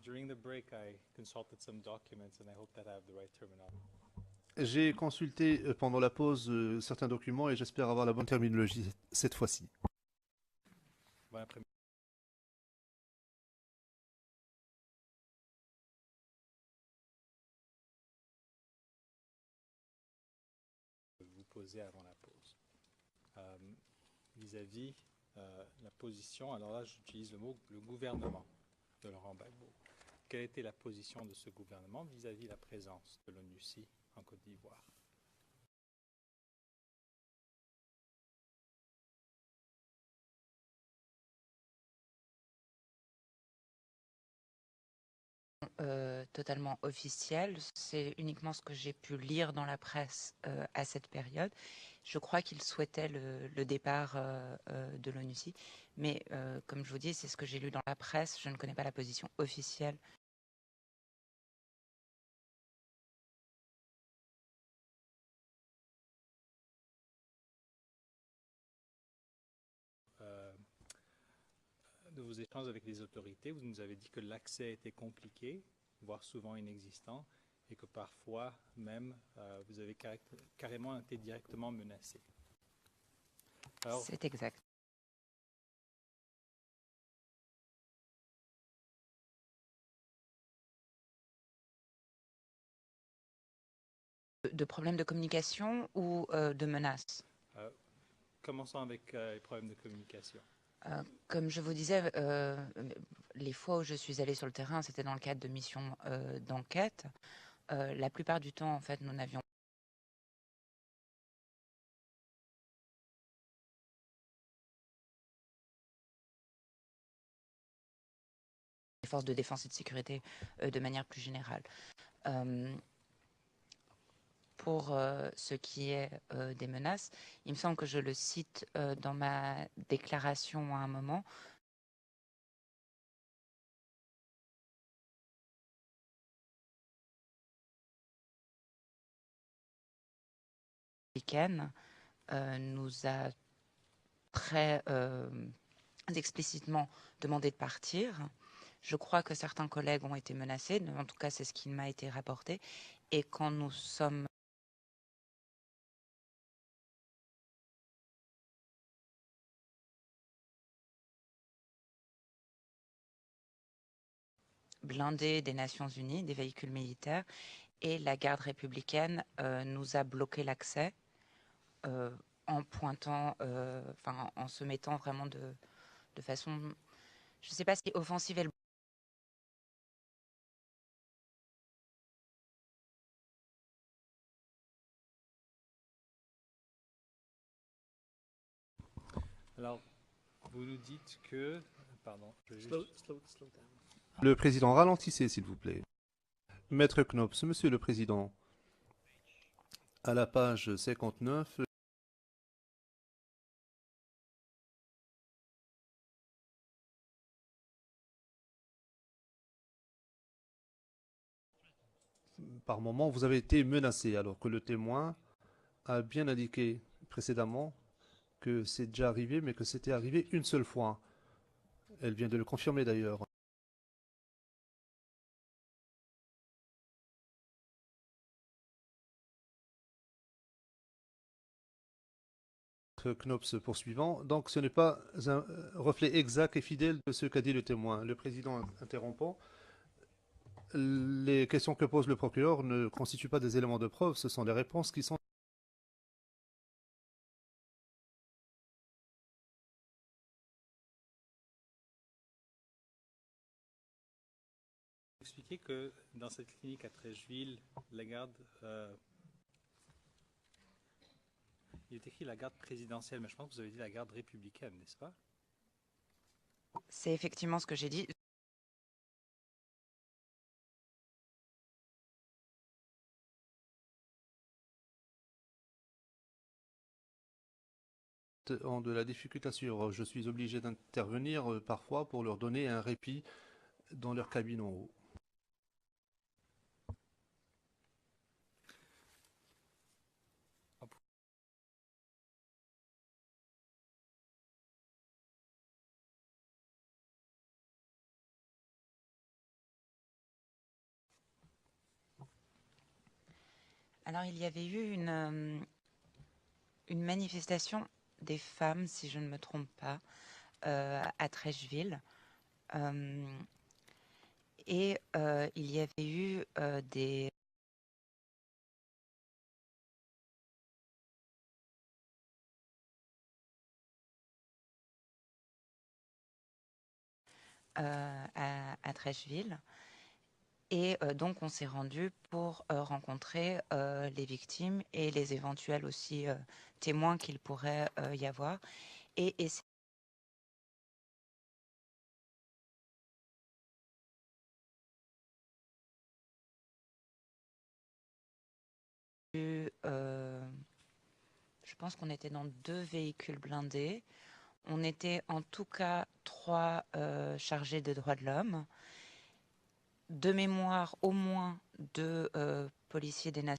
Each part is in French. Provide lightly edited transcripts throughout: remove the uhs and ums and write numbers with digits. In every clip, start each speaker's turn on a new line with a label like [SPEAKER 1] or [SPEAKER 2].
[SPEAKER 1] During the break, I consulted some documents and I hope that I have the right terminology.
[SPEAKER 2] J'ai consulté pendant la pause certains documents et j'espère avoir la bonne terminologie cette fois-ci.
[SPEAKER 1] Bon après-midi. Vous poser avant la pause. Vis-à-vis la position, alors là j'utilise le mot le gouvernement de Laurent Gbagbo. Quelle était la position de ce gouvernement vis-à-vis la présence de l'ONUCI en Côte d'Ivoire?
[SPEAKER 3] Totalement officiel. C'est uniquement ce que j'ai pu lire dans la presse à cette période. Je crois qu'il souhaitait le départ de l'ONUCI, mais comme je vous dis, c'est ce que j'ai lu dans la presse. Je ne connais pas la position officielle.
[SPEAKER 1] De vos échanges avec les autorités, vous nous avez dit que l'accès était compliqué, voire souvent inexistant, et que parfois même vous avez carrément été directement menacé.
[SPEAKER 3] C'est exact. De problèmes de communication ou de menaces?
[SPEAKER 1] Commençons avec les problèmes de communication.
[SPEAKER 3] Comme je vous disais, les fois où je suis allée sur le terrain, c'était dans le cadre de missions d'enquête. La plupart du temps, en fait, nous n'avions les forces de défense et de sécurité de manière plus générale. Pour ce qui est des menaces, il me semble que je le cite dans ma déclaration à un moment. Nous a très explicitement demandé de partir. Je crois que certains collègues ont été menacés, en tout cas c'est ce qui m'a été rapporté. Et quand nous sommes blindés des Nations Unies, des véhicules militaires, et la garde républicaine nous a bloqué l'accès en pointant, en se mettant vraiment de façon, je ne sais pas si offensive est le
[SPEAKER 1] Alors, vous nous dites que... Pardon, je vais juste...
[SPEAKER 4] Slow down.
[SPEAKER 2] Le président, ralentissez s'il vous plaît. Maître Knops, monsieur le président, à la page 59, par moment, vous avez été menacé, alors que le témoin a bien indiqué précédemment que c'est déjà arrivé, mais que c'était arrivé une seule fois. Elle vient de le confirmer d'ailleurs. Knops poursuivant. Donc ce n'est pas un reflet exact et fidèle de ce qu'a dit le témoin. Le président interrompant. Les questions que pose le procureur ne constituent pas des éléments de preuve, ce sont des réponses qui sont...
[SPEAKER 1] Expliquer que dans cette clinique à Trècheville, la garde... il est écrit la garde présidentielle, mais je pense que vous avez dit la garde républicaine, n'est-ce pas?
[SPEAKER 3] C'est effectivement ce que j'ai dit.
[SPEAKER 2] De la difficulté sur, je suis obligé d'intervenir parfois pour leur donner un répit dans leur cabine en haut.
[SPEAKER 3] Alors, il y avait eu une manifestation des femmes, si je ne me trompe pas, à Trècheville. Et il y avait eu des à Trècheville. Et donc, on s'est rendu pour rencontrer les victimes et les éventuels aussi témoins qu'il pourrait y avoir. Et c'est je pense qu'on était dans 2 véhicules blindés. On était en tout cas 3 chargés des droits de l'homme. De mémoire, au moins 2 policiers des Nations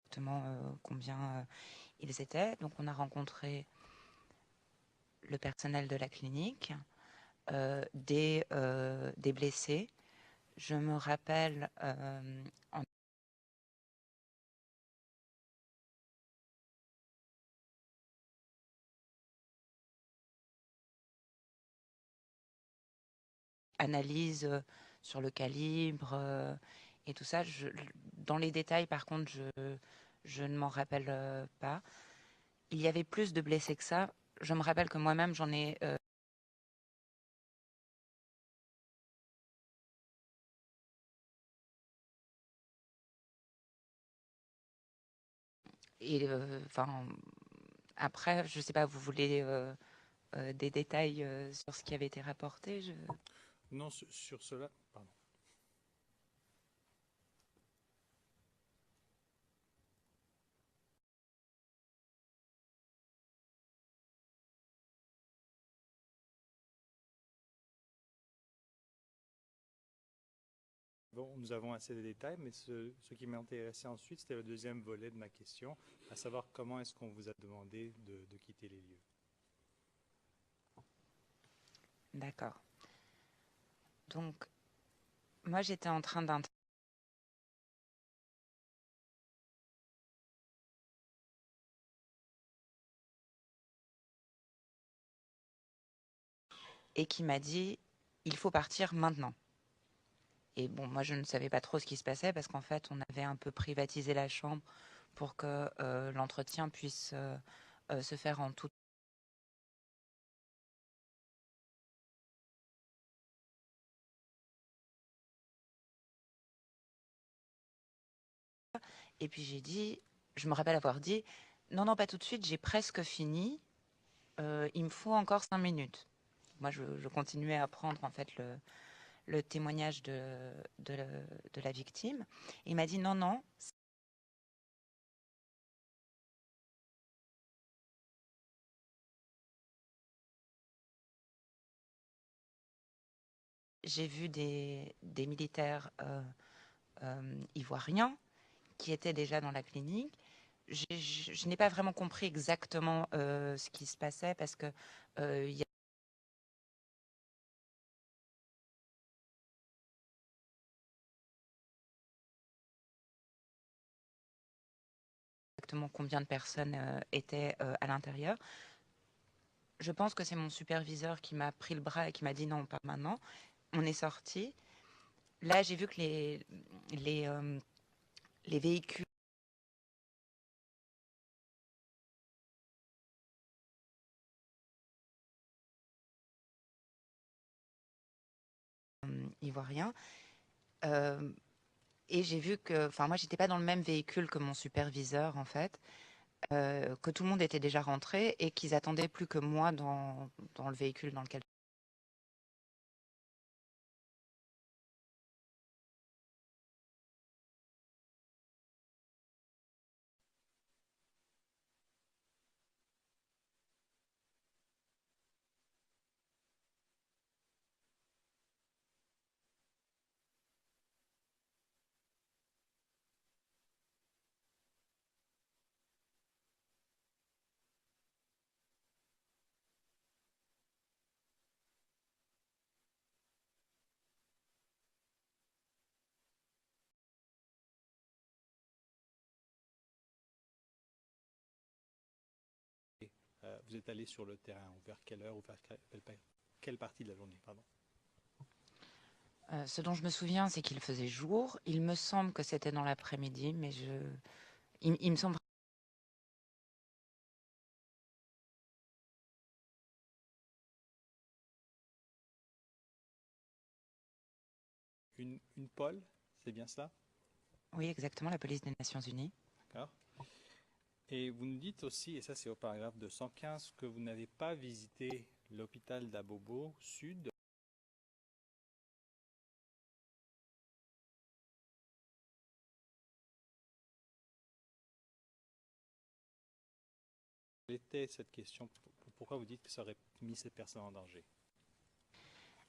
[SPEAKER 3] exactement combien ils étaient. Donc on a rencontré le personnel de la clinique, des blessés. Je me rappelle en analyse sur le calibre et tout ça. Dans les détails, par contre, je ne m'en rappelle pas. Il y avait plus de blessés que ça. Je me rappelle que moi-même, j'en ai et enfin après, je sais pas, vous voulez des détails sur ce qui avait été rapporté
[SPEAKER 1] Non, sur cela, pardon. Bon, nous avons assez de détails, mais ce qui m'intéressait ensuite, c'était le deuxième volet de ma question, à savoir comment est-ce qu'on vous a demandé de quitter les lieux.
[SPEAKER 3] D'accord. Donc, moi, j'étais en train d'un et qui m'a dit il faut partir maintenant. Et bon, moi, je ne savais pas trop ce qui se passait parce qu'en fait, on avait un peu privatisé la chambre pour que l'entretien puisse se faire en tout. Et puis j'ai dit, je me rappelle avoir dit, non, non, pas tout de suite, j'ai presque fini, il me faut encore 5 minutes. Moi, je continuais à prendre en fait le témoignage de la victime. Il m'a dit, non, non, j'ai vu des militaires ivoiriens qui étaient déjà dans la clinique. Je n'ai pas vraiment compris exactement ce qui se passait parce que il y a exactement combien de personnes étaient à l'intérieur. Je pense que c'est mon superviseur qui m'a pris le bras et qui m'a dit non, pas maintenant. On est sorti. Là, j'ai vu que les véhicules ivoiriens. Et j'ai vu que, enfin, moi, j'étais pas dans le même véhicule que mon superviseur, en fait, que tout le monde était déjà rentré et qu'ils attendaient plus que moi dans le véhicule dans lequel.
[SPEAKER 1] vous êtes allé sur le terrain, ou vers quelle heure, ou vers quelle partie de la journée, pardon.
[SPEAKER 3] Ce dont je me souviens, c'est qu'il faisait jour. Il me semble que c'était dans l'après-midi, mais il me semble.
[SPEAKER 1] Une pôle, c'est bien cela?
[SPEAKER 3] Oui, exactement, la police des Nations Unies.
[SPEAKER 1] D'accord. Et vous nous dites aussi, et ça c'est au paragraphe 215, que vous n'avez pas visité l'hôpital d'Abobo Sud. Quelle était cette question? Pourquoi vous dites que ça aurait mis ces personnes en danger?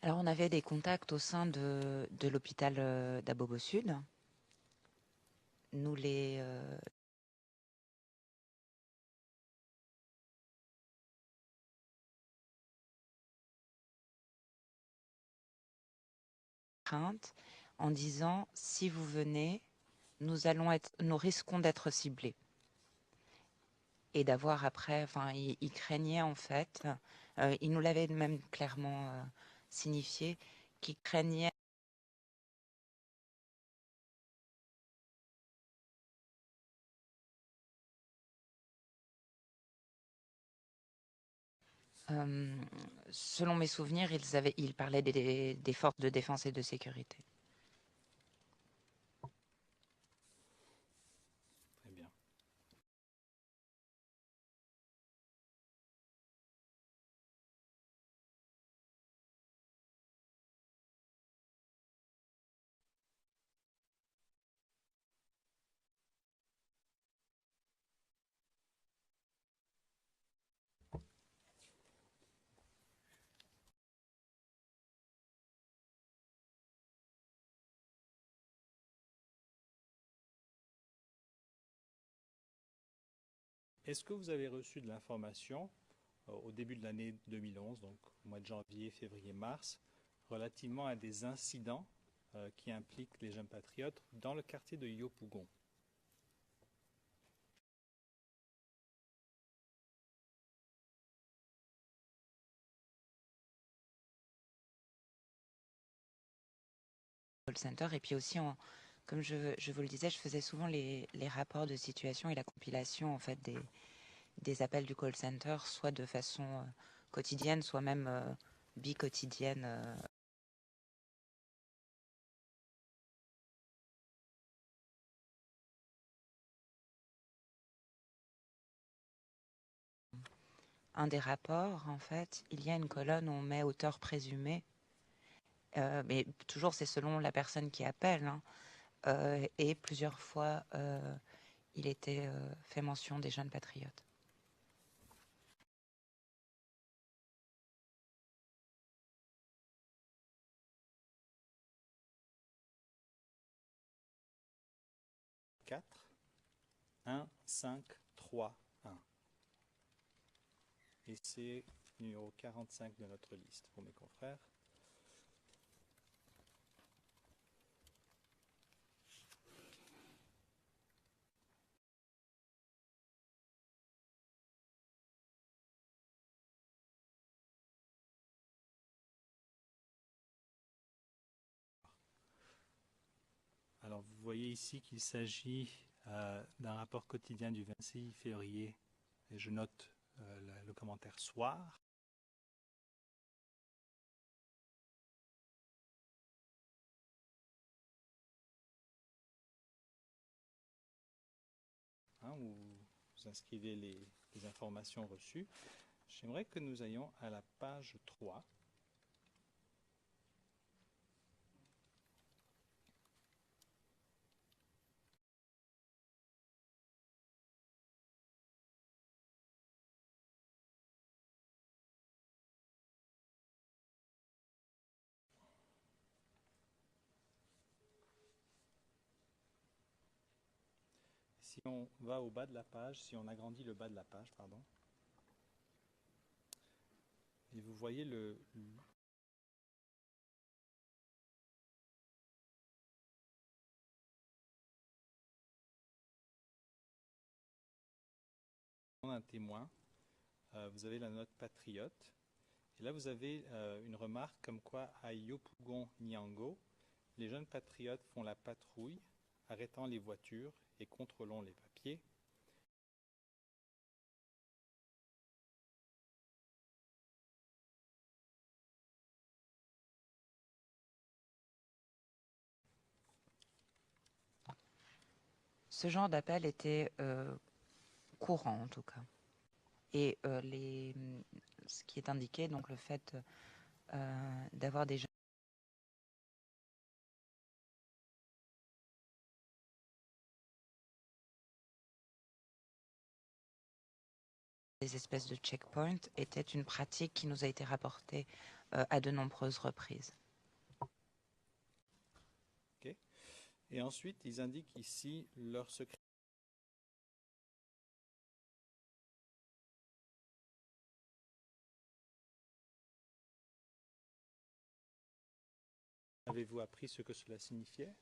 [SPEAKER 3] Alors, on avait des contacts au sein de l'hôpital d'Abobo Sud. Nous les craintes en disant si vous venez, nous risquons d'être ciblés et d'avoir après. Enfin, ils craignaient en fait. Ils nous l'avaient même clairement signifié qu'ils craignaient. Selon mes souvenirs, ils parlaient des forces de défense et de sécurité.
[SPEAKER 1] Très bien. Est-ce que vous avez reçu de l'information au début de l'année 2011, donc au mois de janvier, février, mars, relativement à des incidents qui impliquent les jeunes patriotes dans le quartier de Yopougon?
[SPEAKER 3] Call center et puis aussi comme je vous le disais, je faisais souvent les rapports de situation et la compilation en fait des appels du call center, soit de façon quotidienne, soit même bi-quotidienne. Un des rapports, en fait, il y a une colonne où on met auteur présumé, mais toujours c'est selon la personne qui appelle, hein, et plusieurs fois il était fait mention des jeunes patriotes.
[SPEAKER 1] Quatre, 1, 5, 3, 1. Et c'est numéro 45 de notre liste pour mes confrères. Alors vous voyez ici qu'il s'agit d'un rapport quotidien du 26 février. Et je note le commentaire soir. Hein, où vous inscrivez les informations reçues. J'aimerais que nous ayons à la page 3. Si on va au bas de la page, si on agrandit le bas de la page, pardon, et vous voyez le un témoin vous avez la note patriote. Et là, vous avez une remarque comme quoi à Yopougon, Niango, les jeunes patriotes font la patrouille, arrêtant les voitures et contrôlant les papiers.
[SPEAKER 3] Ce genre d'appel était courant en tout cas. Et ce qui est indiqué, donc le fait d'avoir des espèces de checkpoints était une pratique qui nous a été rapportée à de nombreuses reprises.
[SPEAKER 1] Okay. Et ensuite, ils indiquent ici leur secret. Avez-vous appris ce que cela signifiait?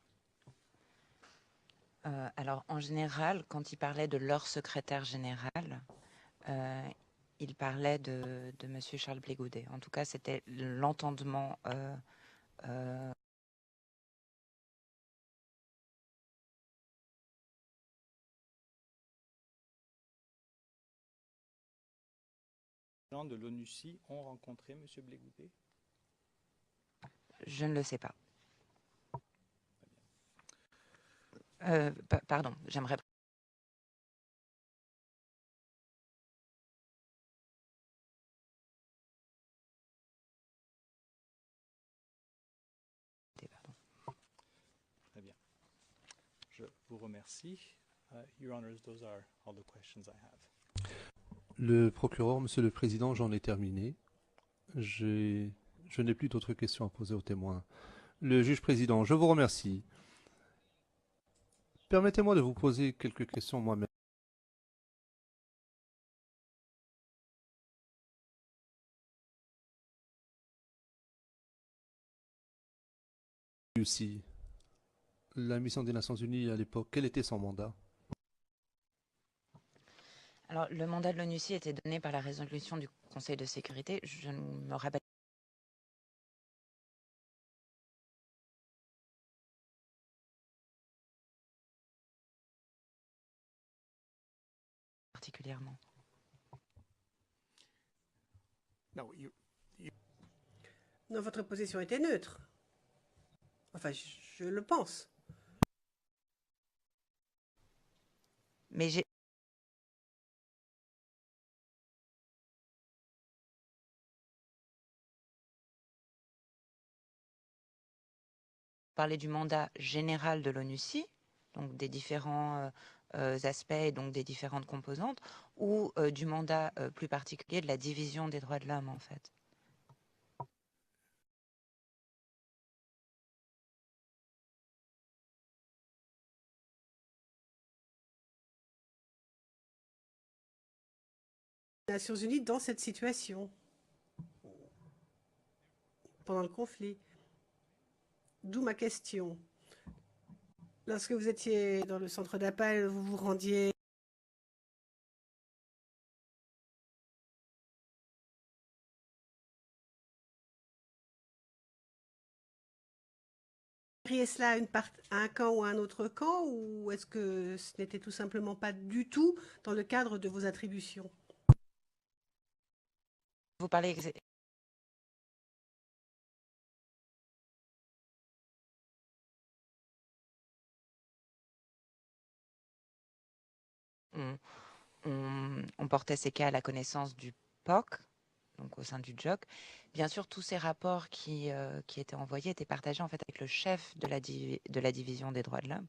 [SPEAKER 3] Alors, en général, quand il parlait de leur secrétaire général, il parlait de M. Charles Blégaudet. En tout cas, c'était l'entendement
[SPEAKER 1] Les gens de l'ONUCI ont rencontré M. Blégaudet?
[SPEAKER 3] Je ne le sais pas. Pardon, j'aimerais. Pardon.
[SPEAKER 1] Très bien. Je vous remercie. Your Honors, those are all the questions I have.
[SPEAKER 2] Le procureur, Monsieur le Président, j'en ai terminé. Je n'ai plus d'autres questions à poser aux témoins. Le juge président, je vous remercie. Permettez-moi de vous poser quelques questions moi-même. Aussi, la mission des Nations Unies à l'époque, quel était son mandat?
[SPEAKER 3] Alors, le mandat de l'ONUCI était donné par la résolution du Conseil de sécurité. Je ne me rappelle particulièrement.
[SPEAKER 4] Non, non, votre position était neutre. Enfin, je le pense.
[SPEAKER 3] Mais j'ai parlé du mandat général de l'ONUCI, donc des différents aspects et donc des différentes composantes, ou du mandat plus particulier de la division des droits de l'homme, en fait.
[SPEAKER 4] Les Nations Unies dans cette situation, pendant le conflit. D'où ma question. Lorsque vous étiez dans le centre d'appel, vous vous rendiez cela à un camp ou à un autre camp, ou est-ce que ce n'était tout simplement pas du tout dans le cadre de vos attributions?
[SPEAKER 3] Vous parlez on portait ces cas à la connaissance du POC, donc au sein du JOC. Bien sûr, tous ces rapports qui étaient envoyés étaient partagés en fait avec le chef de la division des droits de l'homme.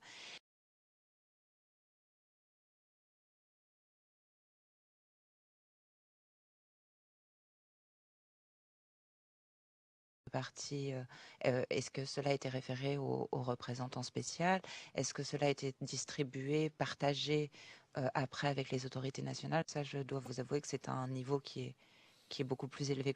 [SPEAKER 3] Est-ce que cela a été référé au représentant spécial? Est-ce que cela a été distribué, partagé après avec les autorités nationales? Ça, je dois vous avouer que c'est un niveau qui est beaucoup plus élevé.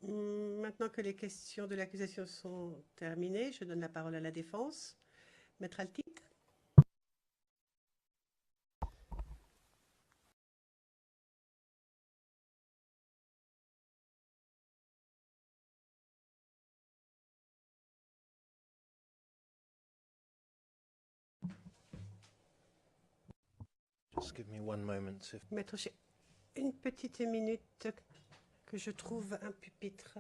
[SPEAKER 4] Maintenant que les questions de l'accusation sont terminées, je donne la parole à la défense. Maître Altit.
[SPEAKER 5] Just give me one moment to...
[SPEAKER 4] Maître, j'ai une petite minute que je trouve un pupitre.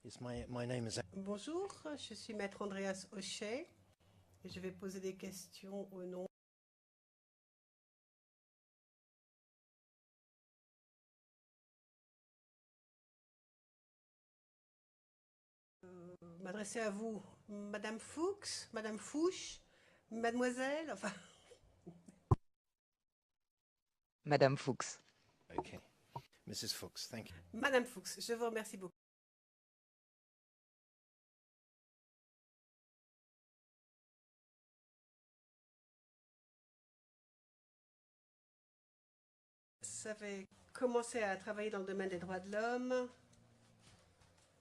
[SPEAKER 5] Yes, my name is...
[SPEAKER 4] Bonjour, je suis Maître Andreas Hochet et je vais poser des questions au nom m'adresser à vous, Madame Fuchs, Madame Fouche, Mademoiselle, enfin,
[SPEAKER 3] Madame Fuchs.
[SPEAKER 5] Okay. Mrs. Fuchs, thank you.
[SPEAKER 4] Madame Fuchs, je vous remercie beaucoup. Vous avez commencé à travailler dans le domaine des droits de l'homme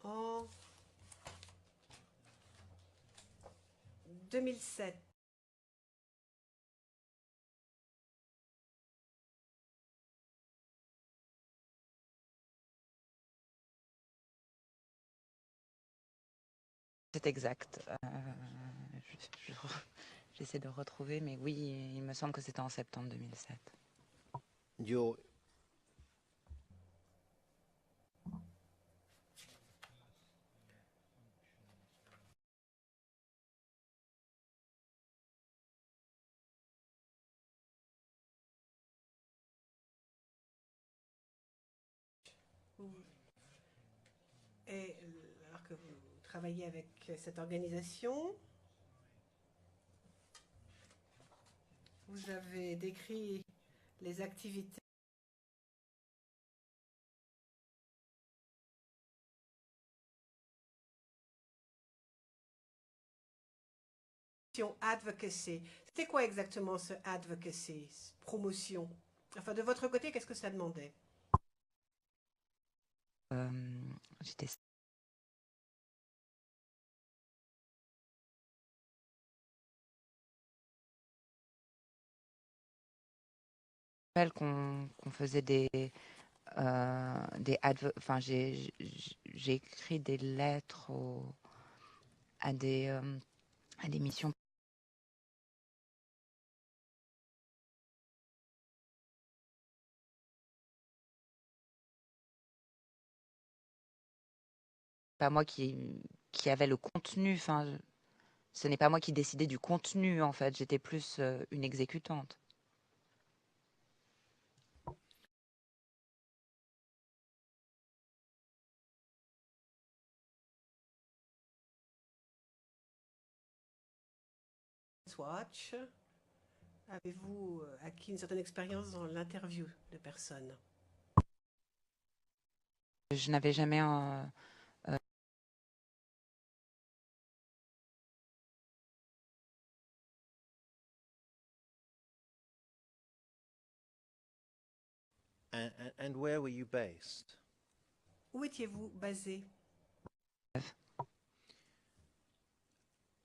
[SPEAKER 4] en 2007.
[SPEAKER 3] C'est exact. Je- J'essaie de retrouver, mais oui, il me semble que c'était en septembre 2007.
[SPEAKER 5] You're...
[SPEAKER 4] Et alors que vous travaillez avec cette organisation, vous avez décrit les activités advocacy. C'était quoi exactement ce advocacy, promotion? Enfin, de votre côté, qu'est-ce que ça demandait?
[SPEAKER 3] J'étais qu'on faisait enfin j'ai écrit des lettres à des missions. Pas moi qui avait le contenu, enfin ce n'est pas moi qui décidais du contenu en fait, j'étais plus une exécutante.
[SPEAKER 4] Watch. Avez-vous acquis une certaine expérience dans l'interview de personnes?
[SPEAKER 3] Je n'avais jamais
[SPEAKER 5] And where were you based?
[SPEAKER 4] Où étiez-vous basé?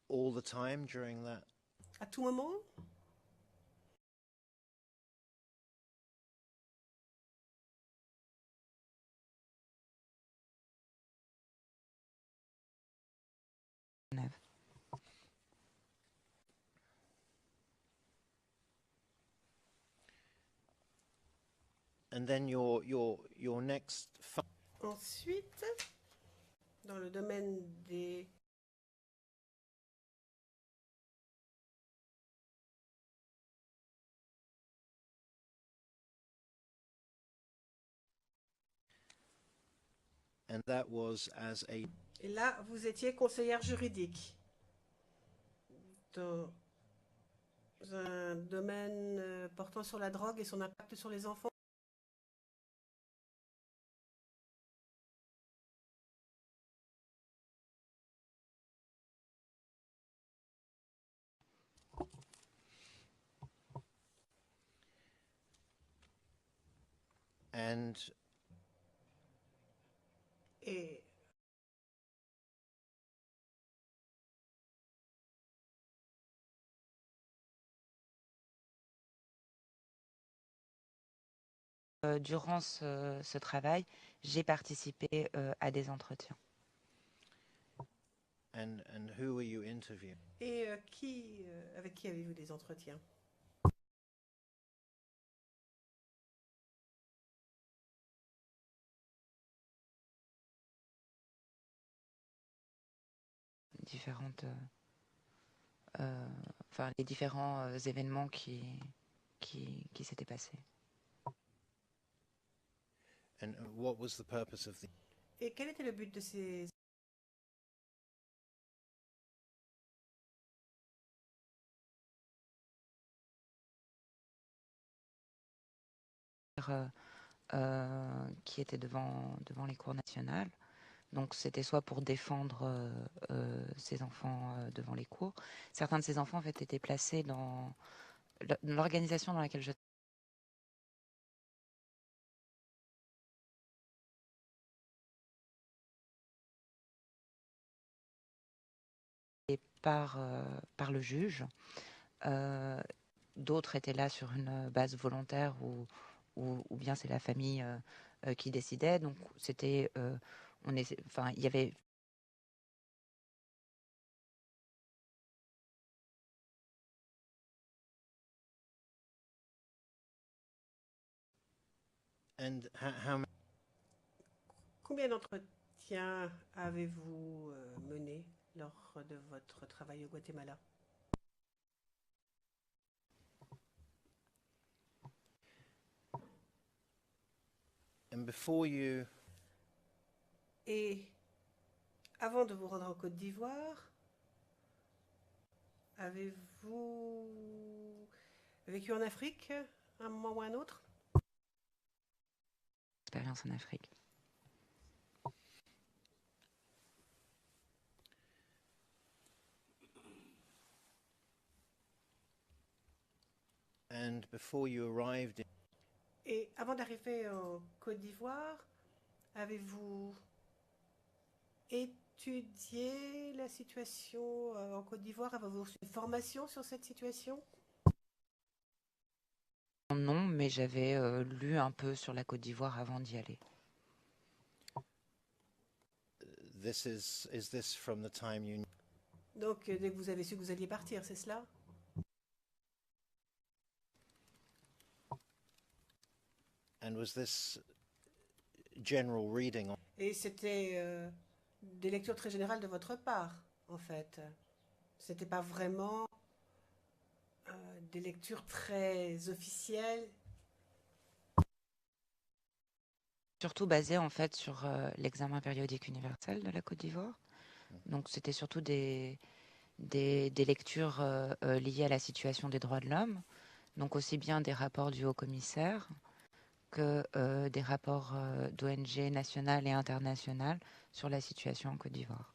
[SPEAKER 5] All the time during that?
[SPEAKER 4] À tout moment?
[SPEAKER 5] And then your next...
[SPEAKER 4] Ensuite, dans le domaine des
[SPEAKER 5] and that was as a
[SPEAKER 4] Et là, vous étiez conseillère juridique dans un domaine portant sur la drogue et son impact sur les enfants.
[SPEAKER 5] and
[SPEAKER 4] Et
[SPEAKER 3] durant ce travail, j'ai participé à des entretiens.
[SPEAKER 5] and who were you interviewing?
[SPEAKER 4] Et avec qui avez-vous des entretiens?
[SPEAKER 3] Différentes, enfin, les différents événements qui s'étaient passés.
[SPEAKER 5] And what was the purpose of the
[SPEAKER 4] Et quel était le but de ces...
[SPEAKER 3] Qui étaient devant les cours nationales. Donc c'était soit pour défendre ces enfants devant les cours. Certains de ces enfants en fait étaient placés dans l'organisation dans laquelle je travaillais par le juge. D'autres étaient là sur une base volontaire ou bien c'est la famille qui décidait. Donc c'était, enfin il y avait
[SPEAKER 5] and how
[SPEAKER 4] Combien d'entretiens avez-vous menés lors de votre travail au Guatemala?
[SPEAKER 5] and before you
[SPEAKER 4] Et avant de vous rendre en Côte d'Ivoire, avez-vous vécu en Afrique à un moment ou à un autre?
[SPEAKER 3] expérience en Afrique.
[SPEAKER 5] and before you arrived in,
[SPEAKER 4] Et avant d'arriver en Côte d'Ivoire, avez-vous étudié la situation en Côte d'Ivoire? Avez-vous reçu une formation sur cette situation?
[SPEAKER 3] Non, mais j'avais lu un peu sur la Côte d'Ivoire avant d'y aller.
[SPEAKER 5] is this from the time you
[SPEAKER 4] Donc, dès que vous avez su que vous alliez partir, c'est cela?
[SPEAKER 5] and was this general reading on,
[SPEAKER 4] Et c'était des lectures très générales de votre part, en fait. C'était pas vraiment des lectures très officielles.
[SPEAKER 3] Surtout basé en fait sur l'examen périodique universel de la Côte d'Ivoire. Donc c'était surtout des lectures liées à la situation des droits de l'homme, donc aussi bien des rapports du haut-commissaire que des rapports d'ONG nationales et internationales sur la situation en Côte d'Ivoire.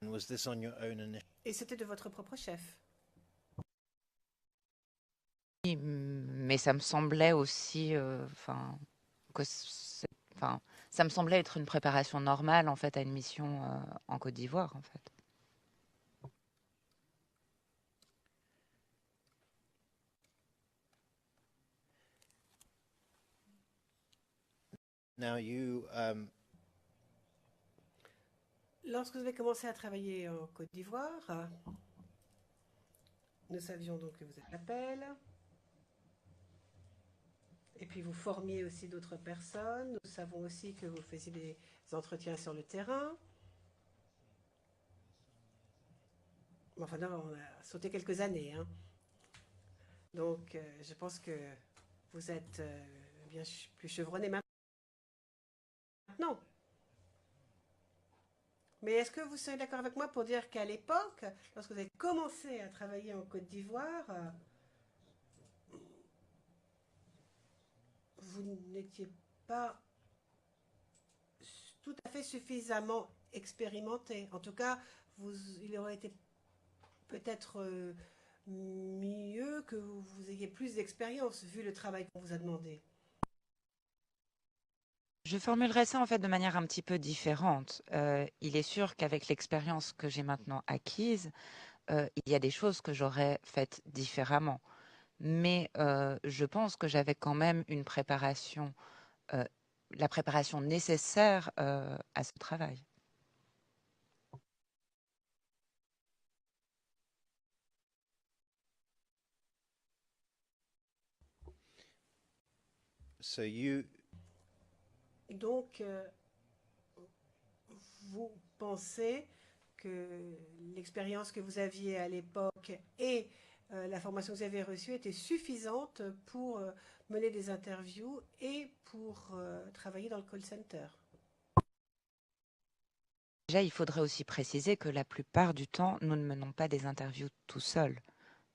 [SPEAKER 5] and was this on your own initiative?
[SPEAKER 4] Et c'était de votre propre chef.
[SPEAKER 3] Oui, mais ça me semblait aussi, ça me semblait être une préparation normale en fait à une mission en Côte d'Ivoire en fait.
[SPEAKER 5] Now you
[SPEAKER 4] Lorsque vous avez commencé à travailler en Côte d'Ivoire, nous savions donc que vous êtes l'appel. Et puis vous formiez aussi d'autres personnes. Nous savons aussi que vous faisiez des entretiens sur le terrain. Enfin, non, on a sauté quelques années. Hein. Donc, je pense que vous êtes bien plus chevronné maintenant. Mais est-ce que vous serez d'accord avec moi pour dire qu'à l'époque, lorsque vous avez commencé à travailler en Côte d'Ivoire, vous n'étiez pas tout à fait suffisamment expérimenté. En tout cas, il aurait été peut-être mieux que vous ayez plus d'expérience vu le travail qu'on vous a demandé.
[SPEAKER 3] Je formulerai ça en fait de manière un petit peu différente. Il est sûr qu'avec l'expérience que j'ai maintenant acquise, il y a des choses que j'aurais faites différemment. Mais je pense que j'avais quand même une préparation, la préparation nécessaire à ce travail.
[SPEAKER 5] So you
[SPEAKER 4] Donc, vous pensez que l'expérience que vous aviez à l'époque et la formation que vous avez reçue était suffisante pour mener des interviews et pour travailler dans le call center.
[SPEAKER 3] Déjà, il faudrait aussi préciser que la plupart du temps, nous ne menons pas des interviews tout seuls.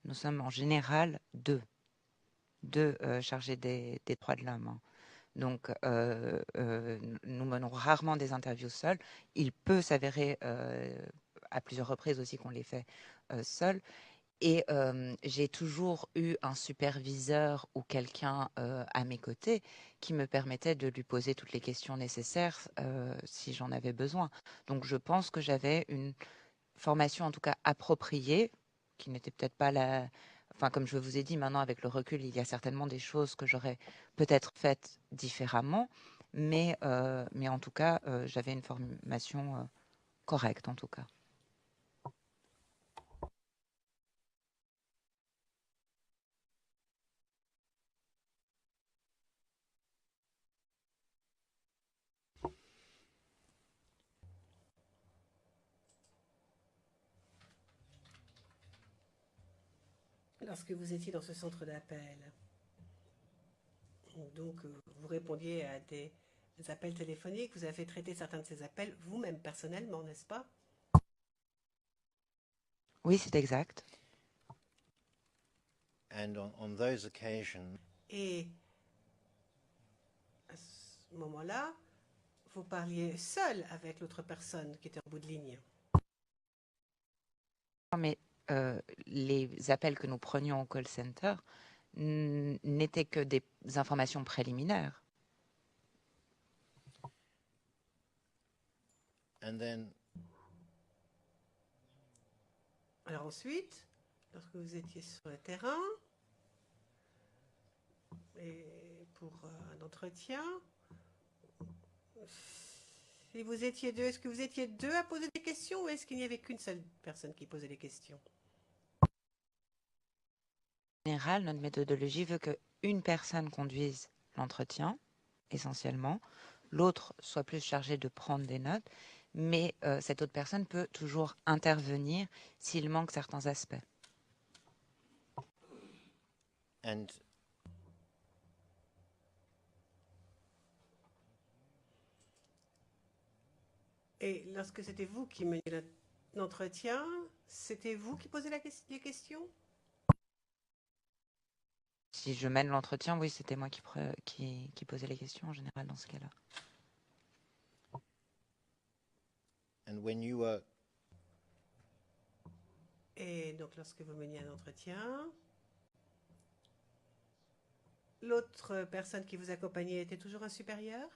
[SPEAKER 3] Nous sommes en général deux chargés des droits de l'homme, hein. Donc, nous menons rarement des interviews seuls. Il peut s'avérer à plusieurs reprises aussi qu'on les fait seuls. Et j'ai toujours eu un superviseur ou quelqu'un à mes côtés qui me permettait de lui poser toutes les questions nécessaires si j'en avais besoin. Donc, je pense que j'avais une formation en tout cas appropriée, qui n'était peut-être pas la... Enfin, comme je vous ai dit, maintenant avec le recul, il y a certainement des choses que j'aurais peut-être faites différemment, mais en tout cas, j'avais une formation correcte en tout cas.
[SPEAKER 4] Lorsque vous étiez dans ce centre d'appel, donc vous répondiez à des appels téléphoniques, vous avez traité certains de ces appels vous-même personnellement, n'est-ce pas?
[SPEAKER 3] Oui, c'est exact.
[SPEAKER 5] and on those occasions
[SPEAKER 4] Et à ce moment-là, vous parliez seul avec l'autre personne qui était en bout de ligne.
[SPEAKER 3] Mais les appels que nous prenions au call center n'étaient que des informations préliminaires.
[SPEAKER 5] and then
[SPEAKER 4] Alors ensuite, lorsque vous étiez sur le terrain et pour un entretien, si vous étiez deux, est-ce que vous étiez deux à poser des questions ou est-ce qu'il n'y avait qu'une seule personne qui posait les questions?
[SPEAKER 3] En général, notre méthodologie veut qu'une personne conduise l'entretien, essentiellement, l'autre soit plus chargé de prendre des notes, mais cette autre personne peut toujours intervenir s'il manque certains aspects.
[SPEAKER 5] and
[SPEAKER 4] Et lorsque c'était vous qui meniez l'entretien, c'était vous qui posez les questions?
[SPEAKER 3] Si je mène l'entretien, oui, c'était moi qui posais les questions en général dans ce cas-là.
[SPEAKER 5] and when you were
[SPEAKER 4] Et donc lorsque vous meniez un entretien, l'autre personne qui vous accompagnait était toujours un supérieur?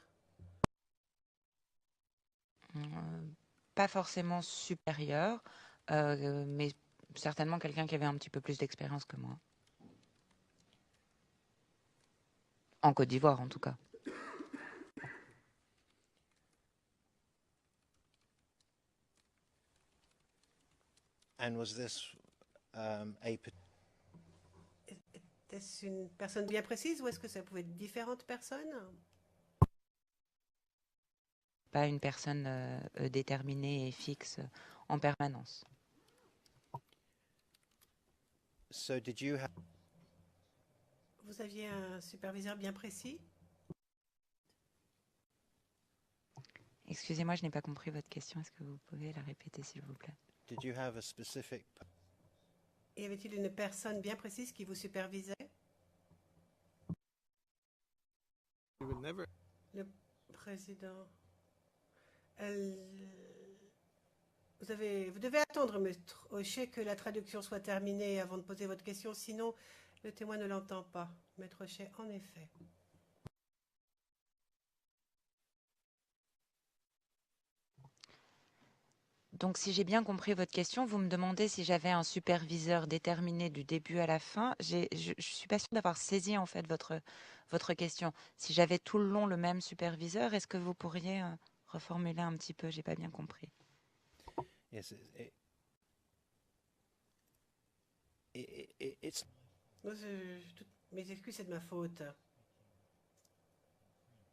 [SPEAKER 3] Pas forcément supérieur, mais certainement quelqu'un qui avait un petit peu plus d'expérience que moi. En Côte d'Ivoire, en tout cas.
[SPEAKER 5] and was this a
[SPEAKER 4] Est-ce une personne bien précise ou est-ce que ça pouvait être différentes personnes?
[SPEAKER 3] Pas une personne déterminée et fixe en permanence.
[SPEAKER 5] so did you have
[SPEAKER 4] Vous aviez un superviseur bien précis?
[SPEAKER 3] Excusez-moi, je n'ai pas compris votre question. Est-ce que vous pouvez la répéter, s'il vous plaît?
[SPEAKER 5] Did you have a specific
[SPEAKER 4] Y avait-il une personne bien précise qui vous supervisait? Le président. Vous devez attendre, Maître Hochet, que la traduction soit terminée avant de poser votre question, sinon le témoin ne l'entend pas. Maître Hochet, en effet.
[SPEAKER 3] Donc, si j'ai bien compris votre question, vous me demandez si j'avais un superviseur déterminé du début à la fin. Je suis pas sûre d'avoir saisi en fait votre question. Si j'avais tout le long le même superviseur, est-ce que vous pourriez reformuler un petit peu? J'ai pas bien compris.
[SPEAKER 5] Yes, it's
[SPEAKER 4] Mes excuses, c'est de ma faute.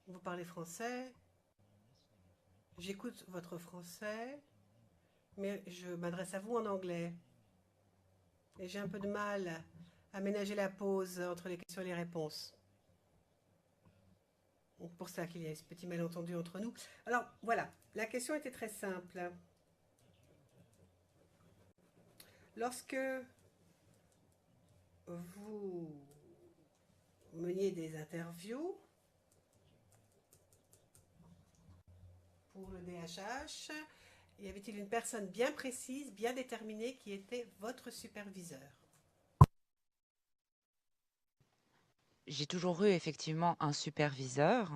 [SPEAKER 4] Vous parlez français. J'écoute votre français, mais je m'adresse à vous en anglais. Et j'ai un peu de mal à ménager la pause entre les questions et les réponses. Donc pour ça qu'il y a ce petit malentendu entre nous. Alors voilà, la question était très simple. Lorsque vous meniez des interviews pour le DHH, y avait-il une personne bien précise, bien déterminée qui était votre superviseur?
[SPEAKER 3] J'ai toujours eu effectivement un superviseur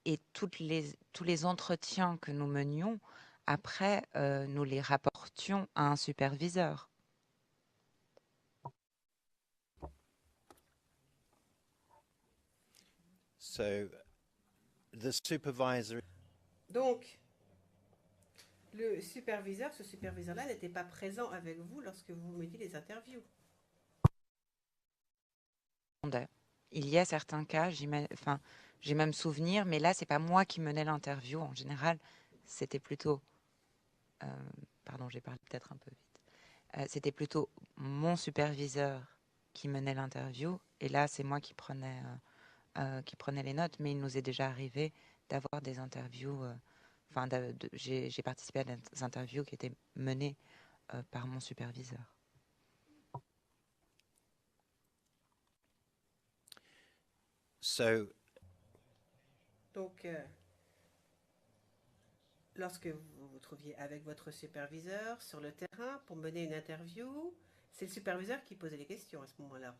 [SPEAKER 3] et tous les entretiens que nous menions, après, nous les rapportions à un superviseur.
[SPEAKER 5] so the supervisor.
[SPEAKER 4] Donc, le superviseur, ce superviseur-là n'était pas présent avec vous lorsque vous meniez les interviews.
[SPEAKER 3] Il y a certains cas, j'ai même souvenir, mais là, c'est pas moi qui menais l'interview. En général, c'était plutôt, pardon, j'ai parlé peut-être un peu vite. C'était plutôt mon superviseur qui menait l'interview, et là, c'est moi qui prenais les notes. Mais il nous est déjà arrivé d'avoir des interviews. J'ai participé à des interviews qui étaient menées par mon superviseur.
[SPEAKER 5] So
[SPEAKER 4] Donc, lorsque vous vous trouviez avec votre superviseur sur le terrain pour mener une interview, c'est le superviseur qui posait les questions à ce moment-là.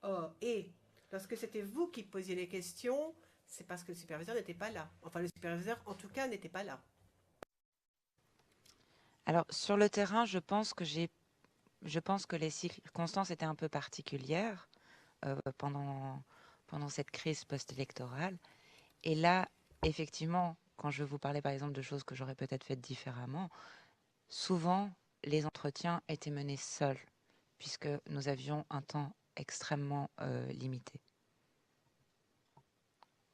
[SPEAKER 4] Oh, et lorsque c'était vous qui posiez les questions, c'est parce que le superviseur n'était pas là. Enfin, le superviseur, en tout cas, n'était pas là.
[SPEAKER 3] Alors, sur le terrain, je pense que les circonstances étaient un peu particulières pendant cette crise post-électorale. Et là, effectivement, quand je vous parlais par exemple de choses que j'aurais peut-être faites différemment, souvent les entretiens étaient menés seuls, puisque nous avions un temps extrêmement limité.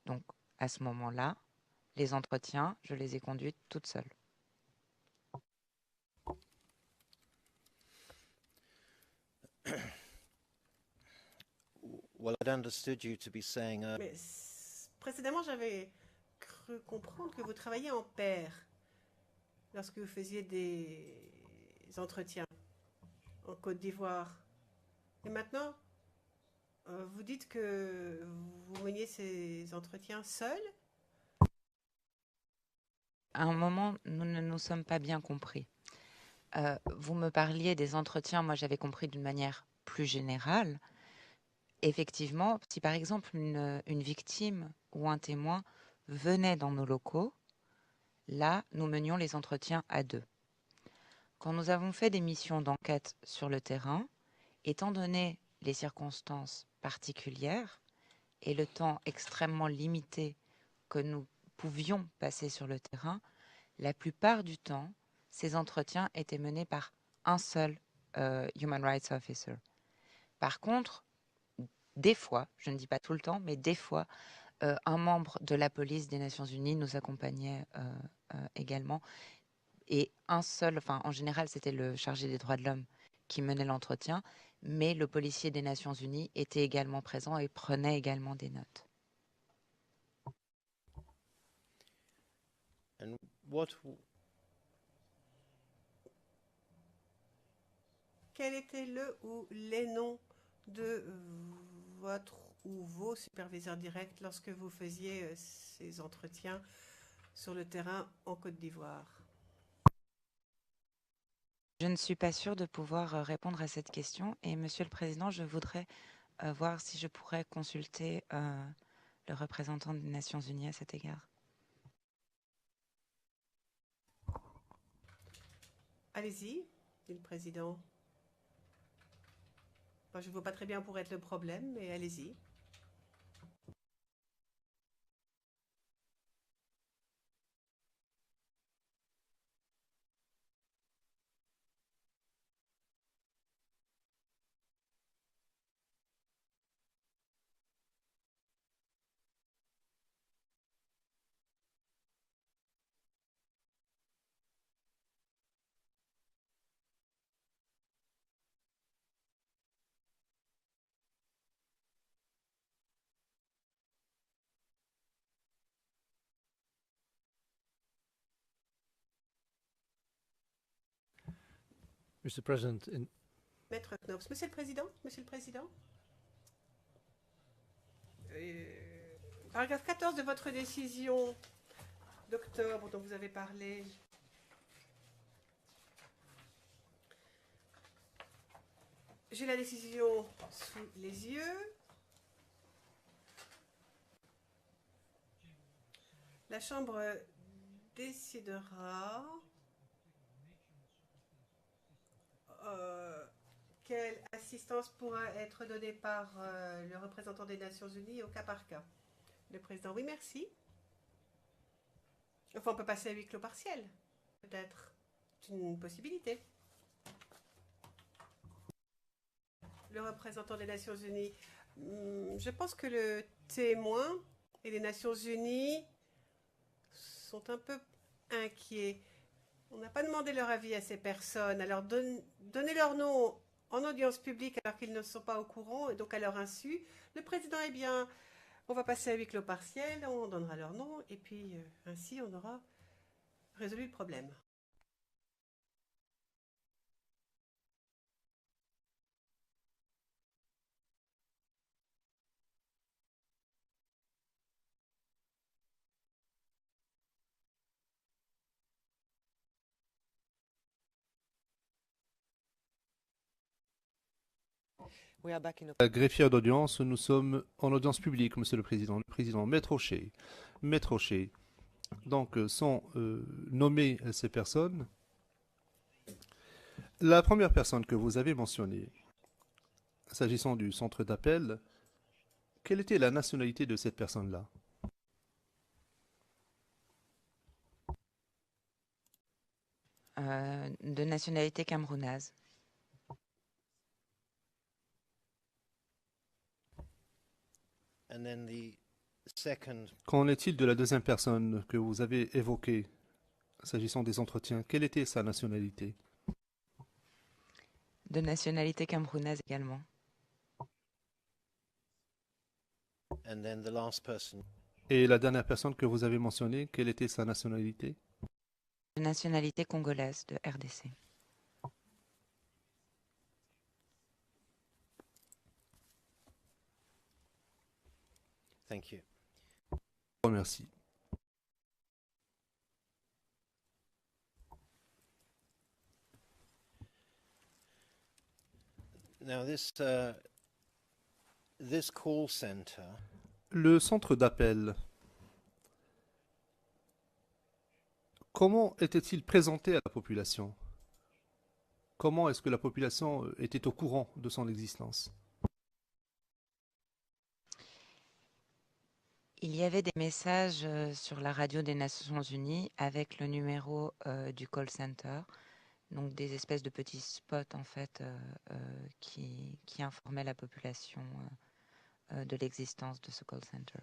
[SPEAKER 3] Donc, à ce moment-là, les entretiens, je les ai conduits toute seule.
[SPEAKER 5] well, I'd understood you to be saying
[SPEAKER 4] Mais précédemment, j'avais cru comprendre que vous travailliez en pair lorsque vous faisiez des entretiens en Côte d'Ivoire. Et maintenant, vous dites que vous meniez ces entretiens seuls?
[SPEAKER 3] À un moment, nous ne nous sommes pas bien compris. Vous me parliez des entretiens, moi j'avais compris d'une manière plus générale. Effectivement, si par exemple une victime ou un témoin venait dans nos locaux, là, nous menions les entretiens à deux. Quand nous avons fait des missions d'enquête sur le terrain, étant donné les circonstances particulières et le temps extrêmement limité que nous pouvions passer sur le terrain, la plupart du temps, ces entretiens étaient menés par un seul Human Rights Officer. Par contre, des fois, je ne dis pas tout le temps, mais des fois, un membre de la police des Nations Unies nous accompagnait également. Et en général, c'était le chargé des droits de l'homme qui menait l'entretien, mais le policier des Nations Unies était également présent et prenait également des notes.
[SPEAKER 4] Quel était le ou les noms de votre ou vos superviseurs directs lorsque vous faisiez ces entretiens sur le terrain en Côte d'Ivoire?
[SPEAKER 3] Je ne suis pas sûre de pouvoir répondre à cette question. Et Monsieur le Président, je voudrais voir si je pourrais consulter le représentant des Nations Unies à cet égard.
[SPEAKER 4] Allez-y, dit le président. Enfin, je ne vois pas très bien pour être le problème, mais allez-y.
[SPEAKER 2] Mr. President,
[SPEAKER 4] Maître Knops. Monsieur le Président, Monsieur le Président. Paragraphe 14 de votre décision d'octobre dont vous avez parlé. J'ai la décision sous les yeux. La Chambre décidera quelle assistance pourra être donnée par le représentant des Nations Unies au cas par cas. Le président, oui, merci. Enfin, on peut passer à huis clos partiel, peut-être. C'est une possibilité. Le représentant des Nations Unies, je pense que le témoin et les Nations Unies sont un peu inquiets. On n'a pas demandé leur avis à ces personnes. Alors, donner leur nom en audience publique alors qu'ils ne sont pas au courant et donc à leur insu. Le président, eh bien, on va passer à huis clos partiel, on donnera leur nom et puis ainsi on aura résolu le problème.
[SPEAKER 2] greffière d'audience, nous sommes en audience publique, Monsieur le Président. Le Président, Maître O'Shea. Maître O'Shea. Donc, sont nommées ces personnes. La première personne que vous avez mentionnée, s'agissant du centre d'appel, quelle était la nationalité de cette personne-là?
[SPEAKER 3] De nationalité camerounaise.
[SPEAKER 5] And then the second,
[SPEAKER 2] Qu'en est-il de la deuxième personne que vous avez évoquée, s'agissant des entretiens? Quelle était sa nationalité?
[SPEAKER 3] De nationalité camerounaise également.
[SPEAKER 5] and then the last person.
[SPEAKER 2] Et la dernière personne que vous avez mentionnée, quelle était sa nationalité?
[SPEAKER 3] De nationalité congolaise de RDC.
[SPEAKER 5] Thank you.
[SPEAKER 2] Remercie.
[SPEAKER 5] Now this call center
[SPEAKER 2] Le centre d'appel, comment était-il présenté à la population? Comment est-ce que la population était au courant de son existence?
[SPEAKER 3] Il y avait des messages sur la radio des Nations Unies avec le numéro du call center, donc des espèces de petits spots en fait qui informaient la population de l'existence de ce call center.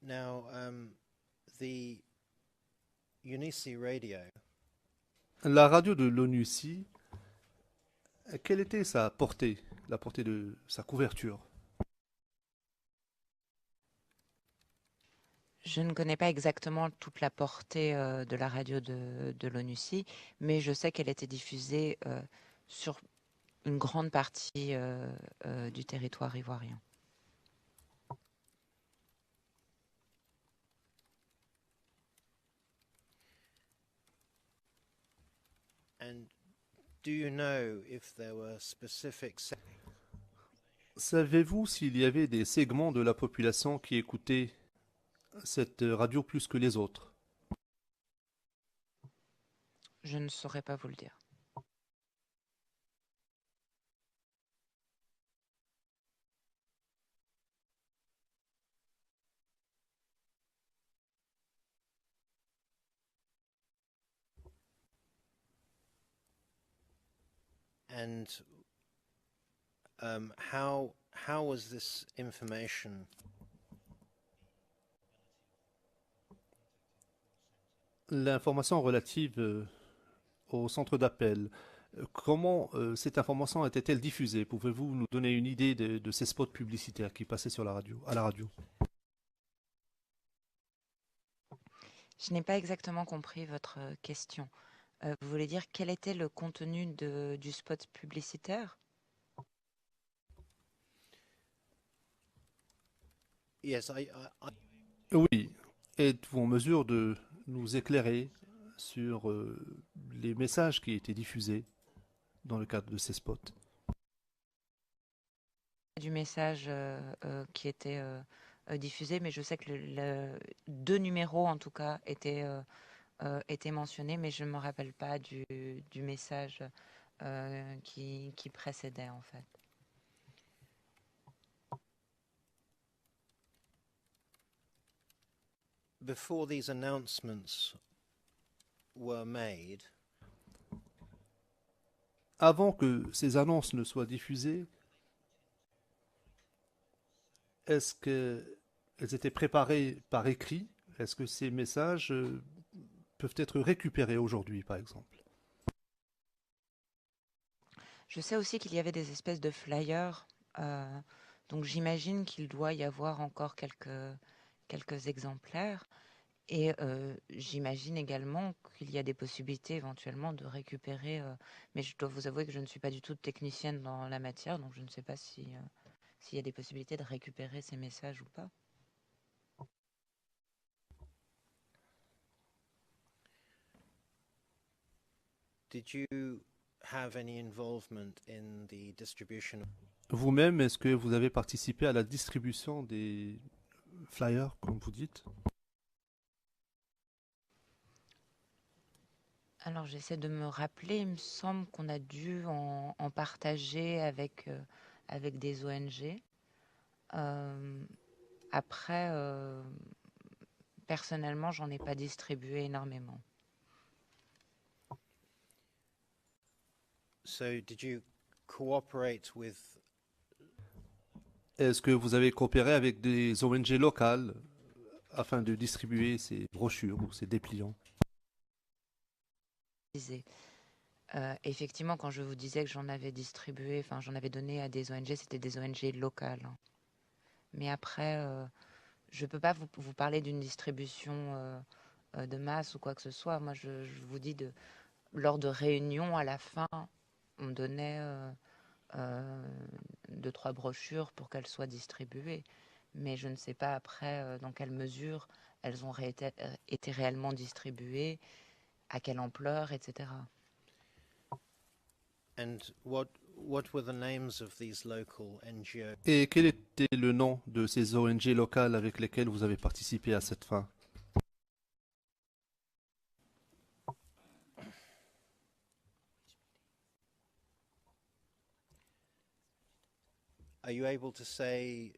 [SPEAKER 5] Now, the UNICE radio,
[SPEAKER 2] La radio de l'ONUCI, quelle était sa portée, la portée de sa couverture?
[SPEAKER 3] Je ne connais pas exactement toute la portée de la radio de l'ONUCI, mais je sais qu'elle était diffusée sur une grande partie du territoire ivoirien.
[SPEAKER 5] and do you know if there were specific
[SPEAKER 2] Savez-vous s'il y avait des segments de la population qui écoutaient cette radio plus que les autres?
[SPEAKER 3] Je ne saurais pas vous le dire.
[SPEAKER 5] and how was this information
[SPEAKER 2] L'information relative au centre d'appel, comment cette information était-elle diffusée? Pouvez-vous nous donner une idée de ces spots publicitaires qui passaient sur la radio, à la radio?
[SPEAKER 3] Je n'ai pas exactement compris votre question. Vous voulez dire quel était le contenu du spot publicitaire?
[SPEAKER 5] Yes,
[SPEAKER 2] Oui. Êtes-vous en mesure de nous éclairer sur les messages qui étaient diffusés dans le cadre de ces spots?
[SPEAKER 3] Du message qui était diffusé, mais je sais que deux numéros en tout cas étaient mentionnés, mais je ne me rappelle pas du message qui précédait en fait.
[SPEAKER 5] before these announcements were made,
[SPEAKER 2] Avant que ces annonces ne soient diffusées, est-ce qu'elles étaient préparées par écrit? Est-ce que ces messages peuvent être récupérés aujourd'hui, par exemple?
[SPEAKER 3] Je sais aussi qu'il y avait des espèces de flyers, donc j'imagine qu'il doit y avoir encore quelques exemplaires. Et j'imagine également qu'il y a des possibilités éventuellement de récupérer, mais je dois vous avouer que je ne suis pas du tout technicienne dans la matière, donc je ne sais pas s'il y a des possibilités de récupérer ces messages ou pas.
[SPEAKER 5] did you have any involvement in the distribution?
[SPEAKER 2] Vous-même, est-ce que vous avez participé à la distribution des flyers, comme vous dites?
[SPEAKER 3] Alors j'essaie de me rappeler, il me semble qu'on a dû en partager avec des ONG. Après, personnellement, j'en ai pas distribué énormément.
[SPEAKER 5] So did you cooperate with
[SPEAKER 2] Est-ce que vous avez coopéré avec des ONG locales afin de distribuer ces brochures ou ces dépliants?
[SPEAKER 3] Effectivement, quand je vous disais que j'en avais distribué, enfin j'en avais donné à des ONG, c'était des ONG locales. Mais après, je ne peux pas vous parler d'une distribution de masse ou quoi que ce soit. Moi, je vous dis, lors de réunions, à la fin, on donnait 2-3 brochures pour qu'elles soient distribuées. Mais je ne sais pas après dans quelle mesure elles ont été réellement distribuées, à quelle ampleur, etc.
[SPEAKER 5] and what were the names of these local NGOs?
[SPEAKER 2] Et quel était le nom de ces ONG locales avec lesquelles vous avez participé à cette fin?
[SPEAKER 5] Are you able to say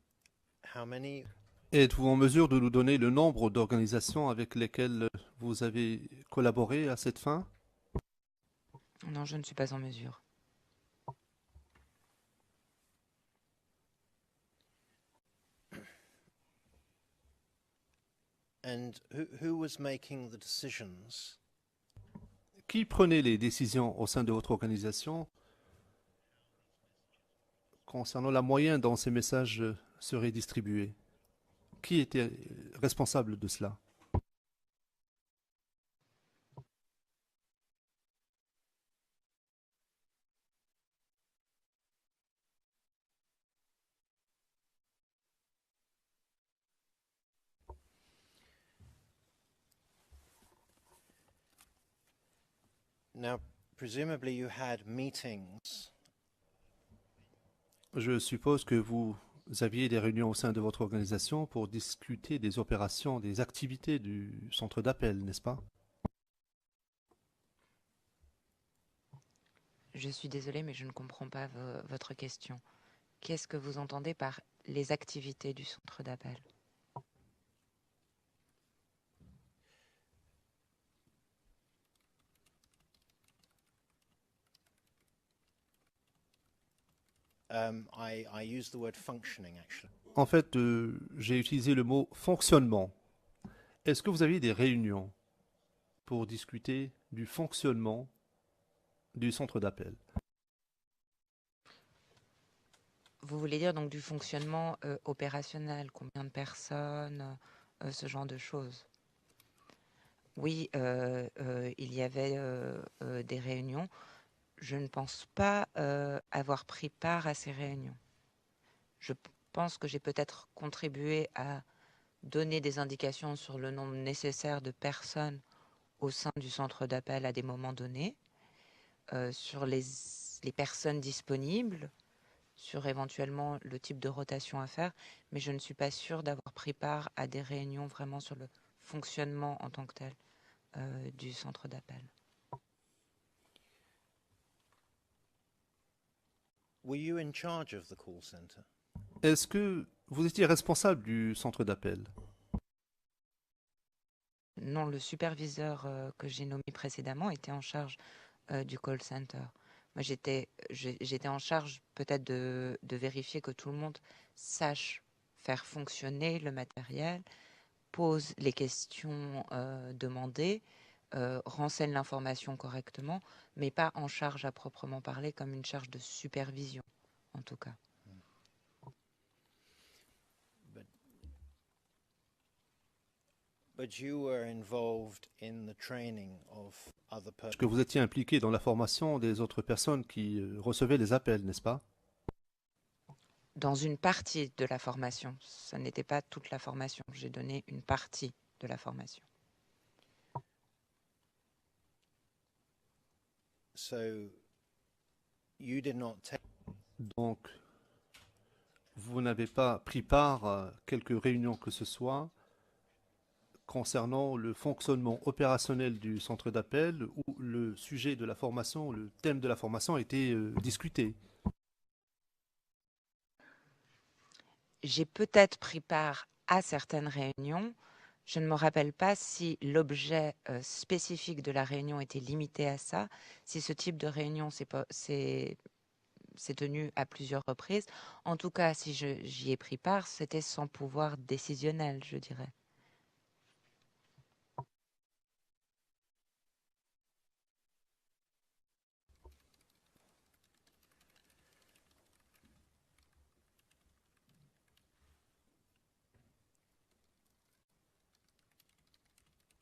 [SPEAKER 5] how many?
[SPEAKER 2] Êtes-vous en mesure de nous donner le nombre d'organisations avec lesquelles vous avez collaboré à cette fin?
[SPEAKER 3] Non, je ne suis pas en mesure.
[SPEAKER 5] And who was making the decisions?
[SPEAKER 2] Qui prenait les décisions au sein de votre organisation concernant la moyenne dont ces messages seraient distribués? Qui était responsable de cela?
[SPEAKER 5] Now, presumably you had meetings.
[SPEAKER 2] Je suppose que vous aviez des réunions au sein de votre organisation pour discuter des opérations, des activités du centre d'appel, n'est-ce pas?
[SPEAKER 3] Je suis désolée, mais je ne comprends pas votre question. Qu'est-ce que vous entendez par les activités du centre d'appel?
[SPEAKER 5] I use the word functioning, actually.
[SPEAKER 2] En fait, j'ai utilisé le mot fonctionnement. Est-ce que vous aviez des réunions pour discuter du fonctionnement du centre d'appel?
[SPEAKER 3] Vous voulez dire donc du fonctionnement opérationnel, combien de personnes, ce genre de choses? Oui, il y avait des réunions. Je ne pense pas avoir pris part à ces réunions. Je pense que j'ai peut-être contribué à donner des indications sur le nombre nécessaire de personnes au sein du centre d'appel à des moments donnés, sur les personnes disponibles, sur éventuellement le type de rotation à faire, mais je ne suis pas sûre d'avoir pris part à des réunions vraiment sur le fonctionnement en tant que tel du centre d'appel.
[SPEAKER 5] Were you in charge of the call center?
[SPEAKER 2] Est-ce que vous étiez responsable du centre d'appel?
[SPEAKER 3] Non, le superviseur que j'ai nommé précédemment était en charge du call center. Moi, j'étais en charge peut-être de vérifier que tout le monde sache faire fonctionner le matériel, pose les questions demandées, renseigne l'information correctement, mais pas en charge à proprement parler comme une charge de supervision, en tout cas.
[SPEAKER 5] But you were involved in the training of other
[SPEAKER 2] Est-ce que
[SPEAKER 5] persons.
[SPEAKER 2] vous étiez impliqué dans la formation des autres personnes qui recevaient les appels, n'est-ce pas?
[SPEAKER 3] Dans une partie de la formation. Ce n'était pas toute la formation. J'ai donné une partie de la formation.
[SPEAKER 5] So you did not take.
[SPEAKER 2] Donc, vous n'avez pas pris part à quelques réunions que ce soit concernant le fonctionnement opérationnel du centre d'appel où le sujet de la formation, le thème de la formation a été discuté.
[SPEAKER 3] J'ai peut-être pris part à certaines réunions. Je ne me rappelle pas si l'objet spécifique de la réunion était limité à ça, si ce type de réunion s'est tenu à plusieurs reprises. En tout cas, si j'y ai pris part, c'était sans pouvoir décisionnel, je dirais.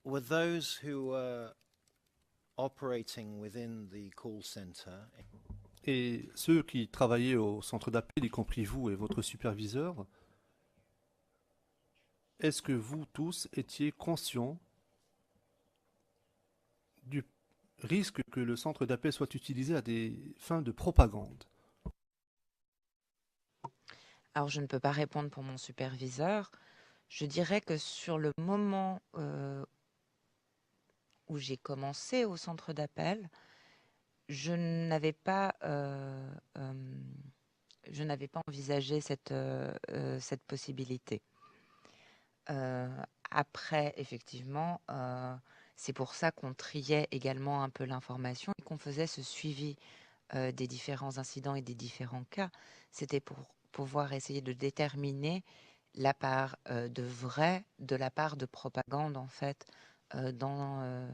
[SPEAKER 5] Were those who were operating within the call center?
[SPEAKER 2] Et ceux qui travaillaient au centre d'appel, y compris vous et votre superviseur, est-ce que vous tous étiez conscients du risque que le centre d'appel soit utilisé à des fins de propagande?
[SPEAKER 3] Alors, je ne peux pas répondre pour mon superviseur. Je dirais que sur le moment où j'ai commencé au centre d'appel, je n'avais pas envisagé cette possibilité. Après, effectivement, c'est pour ça qu'on triait également un peu l'information et qu'on faisait ce suivi des différents incidents et des différents cas. C'était pour pouvoir essayer de déterminer la part de vrai de la part de propagande, en fait, dans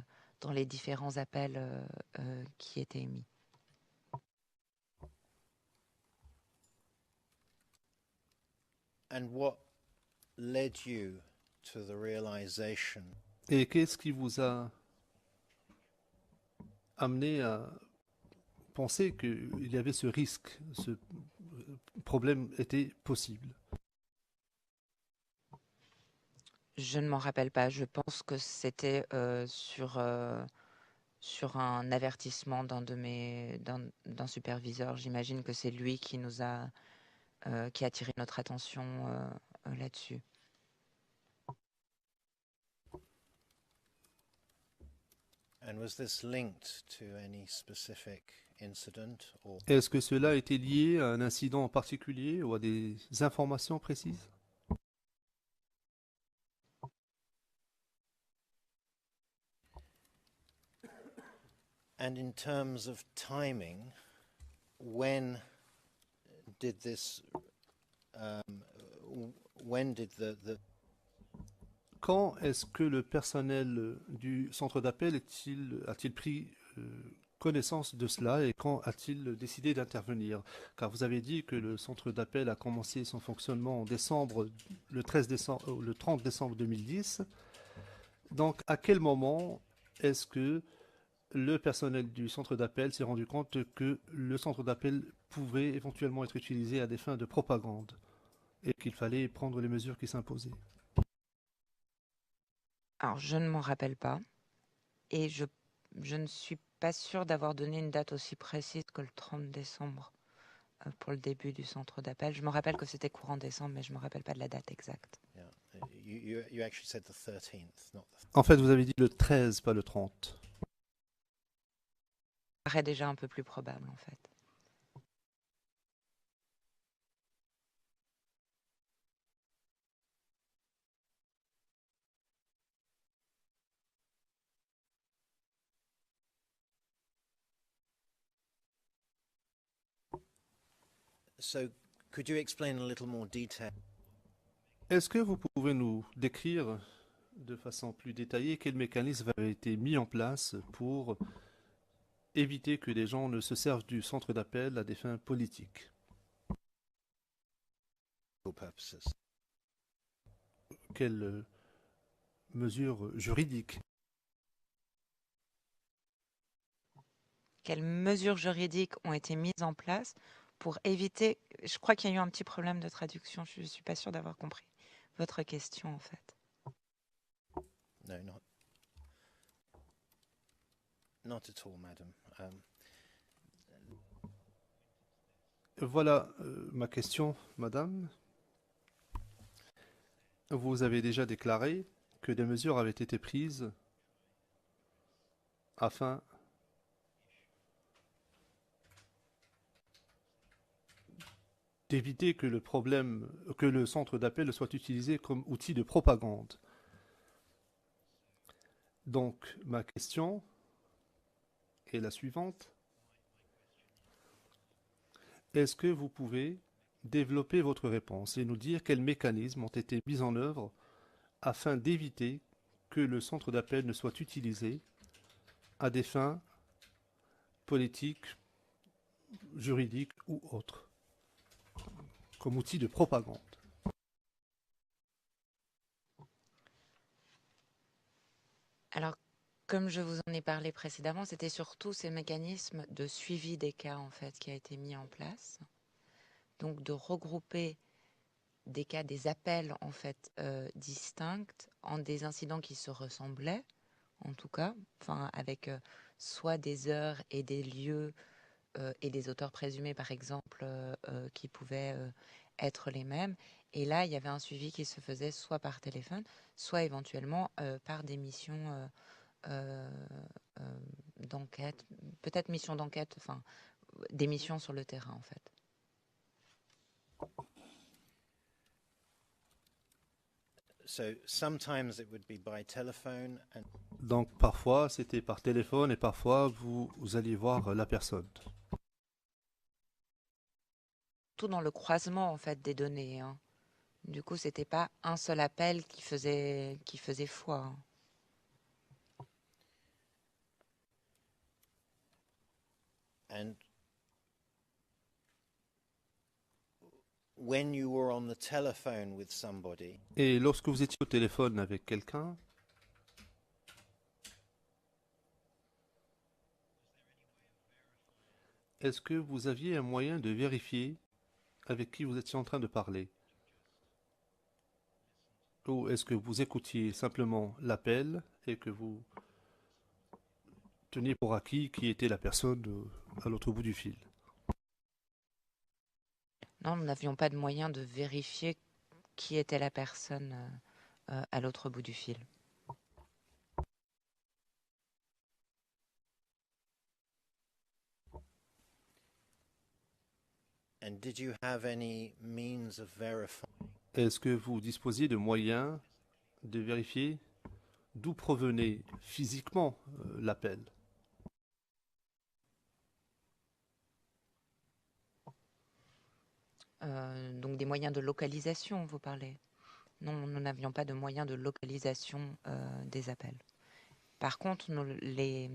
[SPEAKER 3] les différents appels qui étaient émis.
[SPEAKER 5] And what led you to the realization
[SPEAKER 2] Et qu'est-ce qui vous a amené à penser qu'il y avait ce risque, ce problème était possible?
[SPEAKER 3] Je ne m'en rappelle pas. Je pense que c'était sur un avertissement d'un superviseur. J'imagine que c'est lui qui qui a attiré notre attention là-dessus.
[SPEAKER 5] and was this linked to any specific incident or
[SPEAKER 2] Est-ce que cela était lié à un incident en particulier ou à des informations précises?
[SPEAKER 5] and in terms of timing, when did this when did the
[SPEAKER 2] Quand est-ce que le personnel du centre d'appel a-t-il pris connaissance de cela et quand a-t-il décidé d'intervenir? Car vous avez dit que le centre d'appel a commencé son fonctionnement en décembre, le 30 décembre 2010. Donc, à quel moment est-ce que le personnel du centre d'appel s'est rendu compte que le centre d'appel pouvait éventuellement être utilisé à des fins de propagande et qu'il fallait prendre les mesures qui s'imposaient?
[SPEAKER 3] Alors, je ne m'en rappelle pas. Et je ne suis pas sûre d'avoir donné une date aussi précise que le 30 décembre pour le début du centre d'appel. Je me rappelle que c'était courant décembre, mais je ne me rappelle pas de la date exacte.
[SPEAKER 5] yeah, you actually said the 13th, not the
[SPEAKER 2] En fait, vous avez dit le 13, pas le 30.
[SPEAKER 3] Ça paraît déjà un peu plus probable, en fait.
[SPEAKER 5] So could you explain a little more detail
[SPEAKER 2] Est-ce que vous pouvez nous décrire de façon plus détaillée quel mécanisme avait été mis en place pour éviter que les gens ne se servent du centre d'appel à des fins politiques?
[SPEAKER 5] purposes?
[SPEAKER 2] Quelles mesures juridiques?
[SPEAKER 3] Quelles mesures juridiques ont été mises en place pour éviter... Je crois qu'il y a eu un petit problème de traduction. Je ne suis pas sûre d'avoir compris votre question, en fait.
[SPEAKER 5] No, not at all, madam.
[SPEAKER 2] Voilà ma question, madame. Vous avez déjà déclaré que des mesures avaient été prises afin d'éviter que le centre d'appel soit utilisé comme outil de propagande. Donc, ma question est la suivante. Est-ce que vous pouvez développer votre réponse et nous dire quels mécanismes ont été mis en œuvre afin d'éviter que le centre d'appel ne soit utilisé à des fins politiques, juridiques ou autres, comme outil de propagande?
[SPEAKER 3] Alors, comme je vous en ai parlé précédemment, c'était surtout ces mécanismes de suivi des cas, en fait, qui a été mis en place. Donc, de regrouper des cas, des appels, en fait, distincts en des incidents qui se ressemblaient, en tout cas, enfin, avec soit des heures et des lieux et des auteurs présumés, par exemple, qui pouvaient être les mêmes. Et là, il y avait un suivi qui se faisait soit par téléphone, soit éventuellement par des missions d'enquête, peut-être missions d'enquête, enfin, des missions sur le terrain, en fait.
[SPEAKER 5] So sometimes it would be by telephone and
[SPEAKER 2] Donc parfois c'était par téléphone et parfois vous alliez voir la personne.
[SPEAKER 3] Tout dans le croisement, en fait, des données, hein. Du coup, c'était pas un seul appel qui faisait foi, hein.
[SPEAKER 5] And when you were on the telephone with somebody,
[SPEAKER 2] Et lorsque vous étiez au téléphone avec quelqu'un, est-ce que vous aviez un moyen de vérifier avec qui vous étiez en train de parler? Ou est-ce que vous écoutiez simplement l'appel et que vous teniez pour acquis qui était la personne à l'autre bout du fil?
[SPEAKER 3] Non, nous n'avions pas de moyen de vérifier qui était la personne à l'autre bout du fil.
[SPEAKER 5] and did you have any means of verifying
[SPEAKER 2] Est-ce que vous disposiez de moyens de vérifier d'où provenait physiquement l'appel?
[SPEAKER 3] Donc des moyens de localisation, vous parlez? Non, nous n'avions pas de moyens de localisation des appels. Par contre, les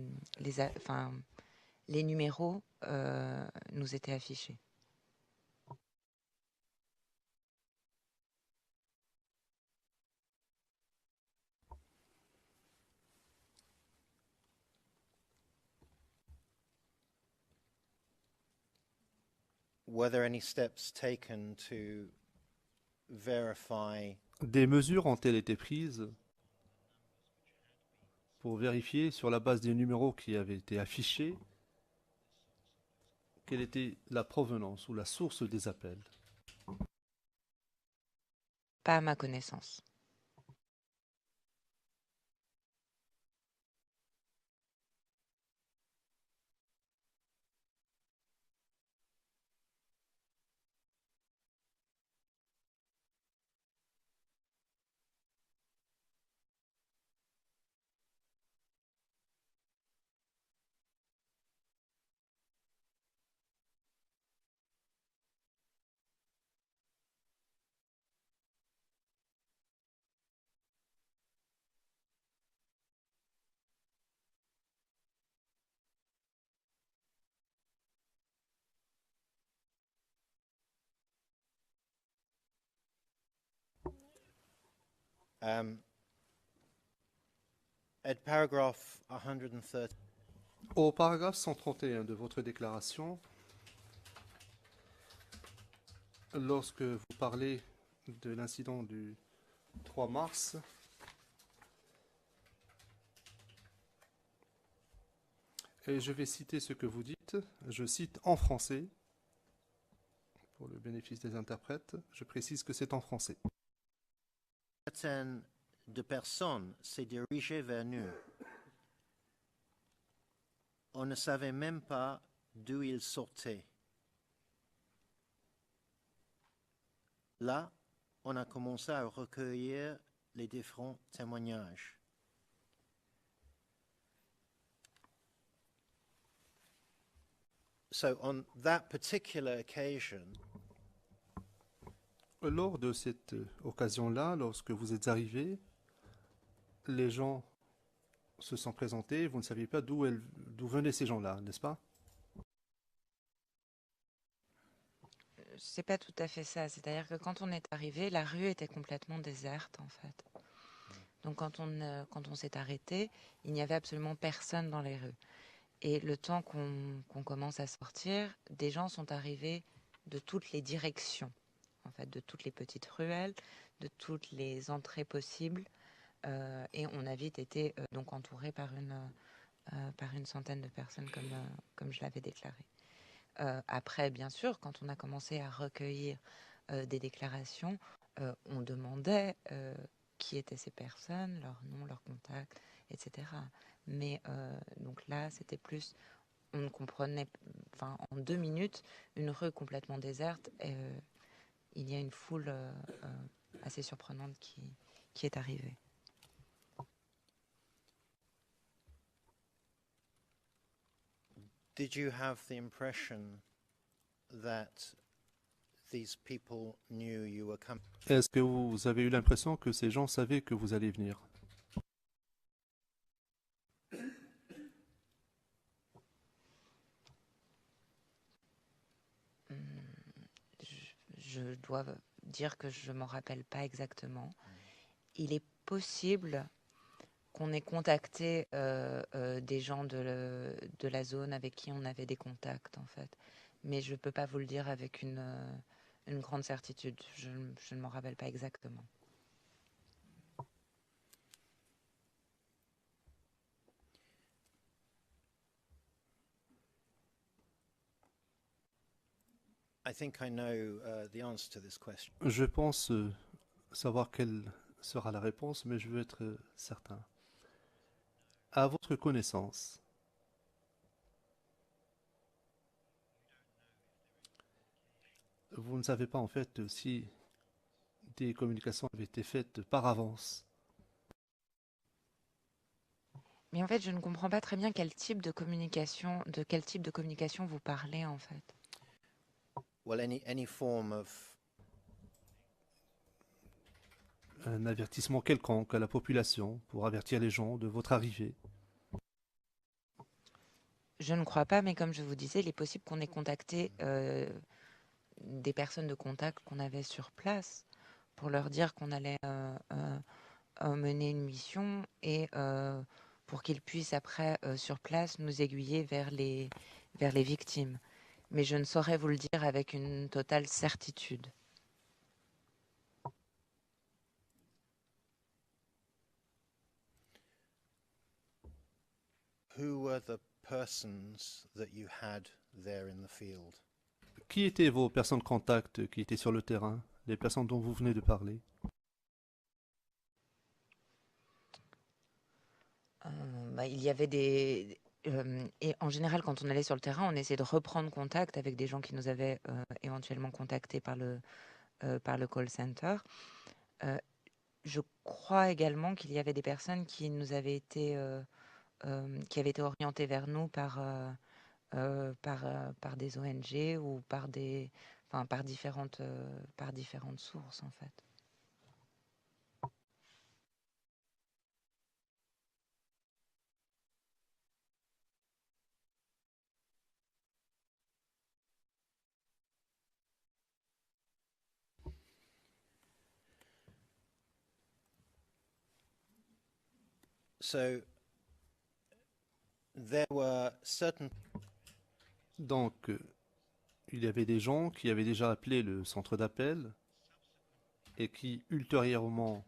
[SPEAKER 3] numéros nous étaient affichés.
[SPEAKER 5] were there any steps taken to verify
[SPEAKER 2] Des mesures ont-elles été prises pour vérifier sur la base des numéros qui avaient été affichés quelle était la provenance ou la source des appels?
[SPEAKER 3] Pas à ma connaissance.
[SPEAKER 5] at paragraph 130?
[SPEAKER 2] Au paragraphe 131 de votre déclaration, lorsque vous parlez de l'incident du 3 mars, et je vais citer ce que vous dites, je cite en français, pour le bénéfice des interprètes, je précise que c'est en français.
[SPEAKER 5] Certaines de personnes s'est dirigées vers nous. On ne savait même pas d'où ils sortaient. Là, on a commencé à recueillir les différents témoignages. So on that particular occasion,
[SPEAKER 2] Lors de cette occasion-là, lorsque vous êtes arrivé, les gens se sont présentés, vous ne saviez pas d'où venaient ces gens-là, n'est-ce pas?
[SPEAKER 3] C'est pas tout à fait ça. C'est-à-dire que quand on est arrivé, la rue était complètement déserte, en fait. Donc quand on s'est arrêté, il n'y avait absolument personne dans les rues. Et le temps qu'on commence à sortir, des gens sont arrivés de toutes les directions, en fait, de toutes les petites ruelles, de toutes les entrées possibles. Et on a vite été donc entouré par une centaine de personnes, comme je l'avais déclaré. Après, bien sûr, quand on a commencé à recueillir des déclarations, on demandait qui étaient ces personnes, leur nom, leur contact, etc. Mais donc là, c'était plus, on ne comprenait, enfin, en 2 minutes, une rue complètement déserte, il y a une foule assez surprenante qui est arrivée.
[SPEAKER 5] did you have the impression that these people knew you were coming?
[SPEAKER 2] Est-ce que vous avez eu l'impression que ces gens savaient que vous alliez venir?
[SPEAKER 3] Je dois dire que je ne m'en rappelle pas exactement. Il est possible qu'on ait contacté des gens de la zone avec qui on avait des contacts, en fait. Mais je ne peux pas vous le dire avec une grande certitude. Je ne m'en rappelle pas exactement.
[SPEAKER 5] I think I know the answer to this question.
[SPEAKER 2] Je pense savoir quelle sera la réponse, mais je veux être certain. À votre connaissance, vous ne savez pas en fait si des communications avaient été faites par avance.
[SPEAKER 3] Mais en fait, je ne comprends pas très bien de quel type de communication vous parlez, en fait.
[SPEAKER 5] Well, any form of
[SPEAKER 2] Un avertissement quelconque à la population pour avertir les gens de votre arrivée.
[SPEAKER 3] Je ne crois pas, mais comme je vous disais, il est possible qu'on ait contacté des personnes de contact qu'on avait sur place pour leur dire qu'on allait mener une mission et pour qu'ils puissent après, sur place, nous aiguiller vers les victimes. Mais je ne saurais vous le dire avec une totale certitude.
[SPEAKER 5] who were the persons that you had there in the field?
[SPEAKER 2] Qui étaient vos personnes de contact qui étaient sur le terrain, les personnes dont vous venez de parler?
[SPEAKER 3] Il y avait et en général, quand on allait sur le terrain, on essayait de reprendre contact avec des gens qui nous avaient éventuellement contactés par le call center. Je crois également qu'il y avait des personnes qui nous avaient été orientées vers nous par des ONG ou par différentes sources, en fait.
[SPEAKER 5] So there were certain
[SPEAKER 2] Donc, il y avait des gens qui avaient déjà appelé le centre d'appel et qui, ultérieurement,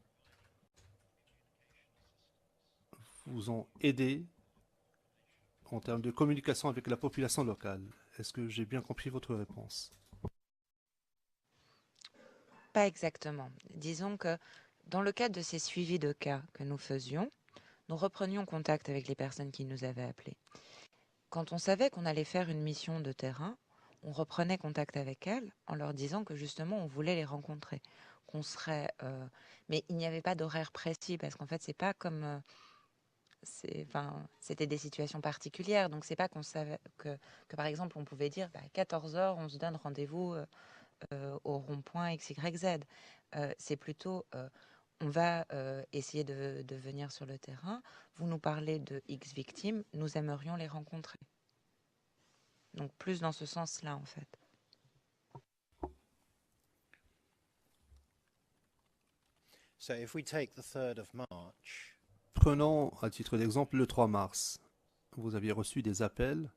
[SPEAKER 2] vous ont aidé en termes de communication avec la population locale. Est-ce que j'ai bien compris votre réponse?
[SPEAKER 3] Pas exactement. Disons que dans le cadre de ces suivis de cas que nous faisions, nous reprenions contact avec les personnes qui nous avaient appelés. Quand on savait qu'on allait faire une mission de terrain, on reprenait contact avec elles en leur disant que justement on voulait les rencontrer, qu'on serait. Mais il n'y avait pas d'horaire précis parce qu'en fait c'est pas comme. C'était des situations particulières, donc c'est pas qu'on savait que par exemple on pouvait dire 14h on se donne rendez-vous au rond-point XYZ. C'est plutôt on va essayer de venir sur le terrain, vous nous parlez de X victimes, nous aimerions les rencontrer. Donc plus dans ce sens-là en fait.
[SPEAKER 5] So if we take the 3rd of March,
[SPEAKER 2] Prenons à titre d'exemple le 3 mars. Vous aviez reçu des appels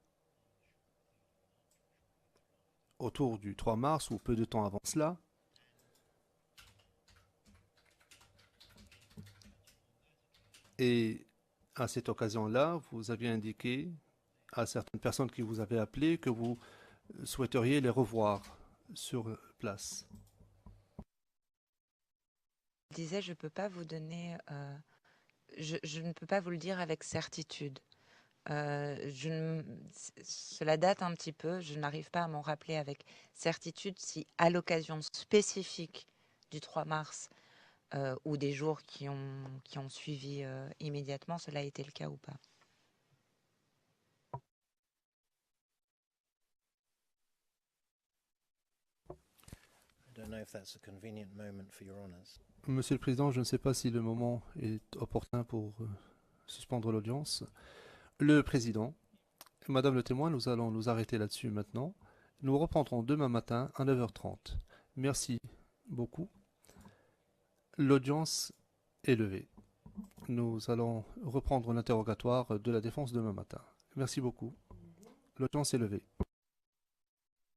[SPEAKER 2] autour du 3 mars ou peu de temps avant cela. Et à cette occasion-là, vous aviez indiqué à certaines personnes qui vous avaient appelé que vous souhaiteriez les revoir sur place.
[SPEAKER 3] Je disais, je peux pas vous donner, je ne peux pas vous le dire avec certitude. Cela date un petit peu, je n'arrive pas à m'en rappeler avec certitude si à l'occasion spécifique du 3 mars ou des jours qui ont suivi immédiatement, cela a été le cas ou pas.
[SPEAKER 5] know if that's a convenient moment for your honours.
[SPEAKER 2] Monsieur le Président, je ne sais pas si le moment est opportun pour suspendre l'audience. Le Président, Madame le témoin, nous allons nous arrêter là-dessus maintenant. Nous reprendrons demain matin à 9h30. Merci beaucoup. L'audience est levée. Nous allons reprendre l'interrogatoire de la défense demain matin. Merci beaucoup. L'audience est levée.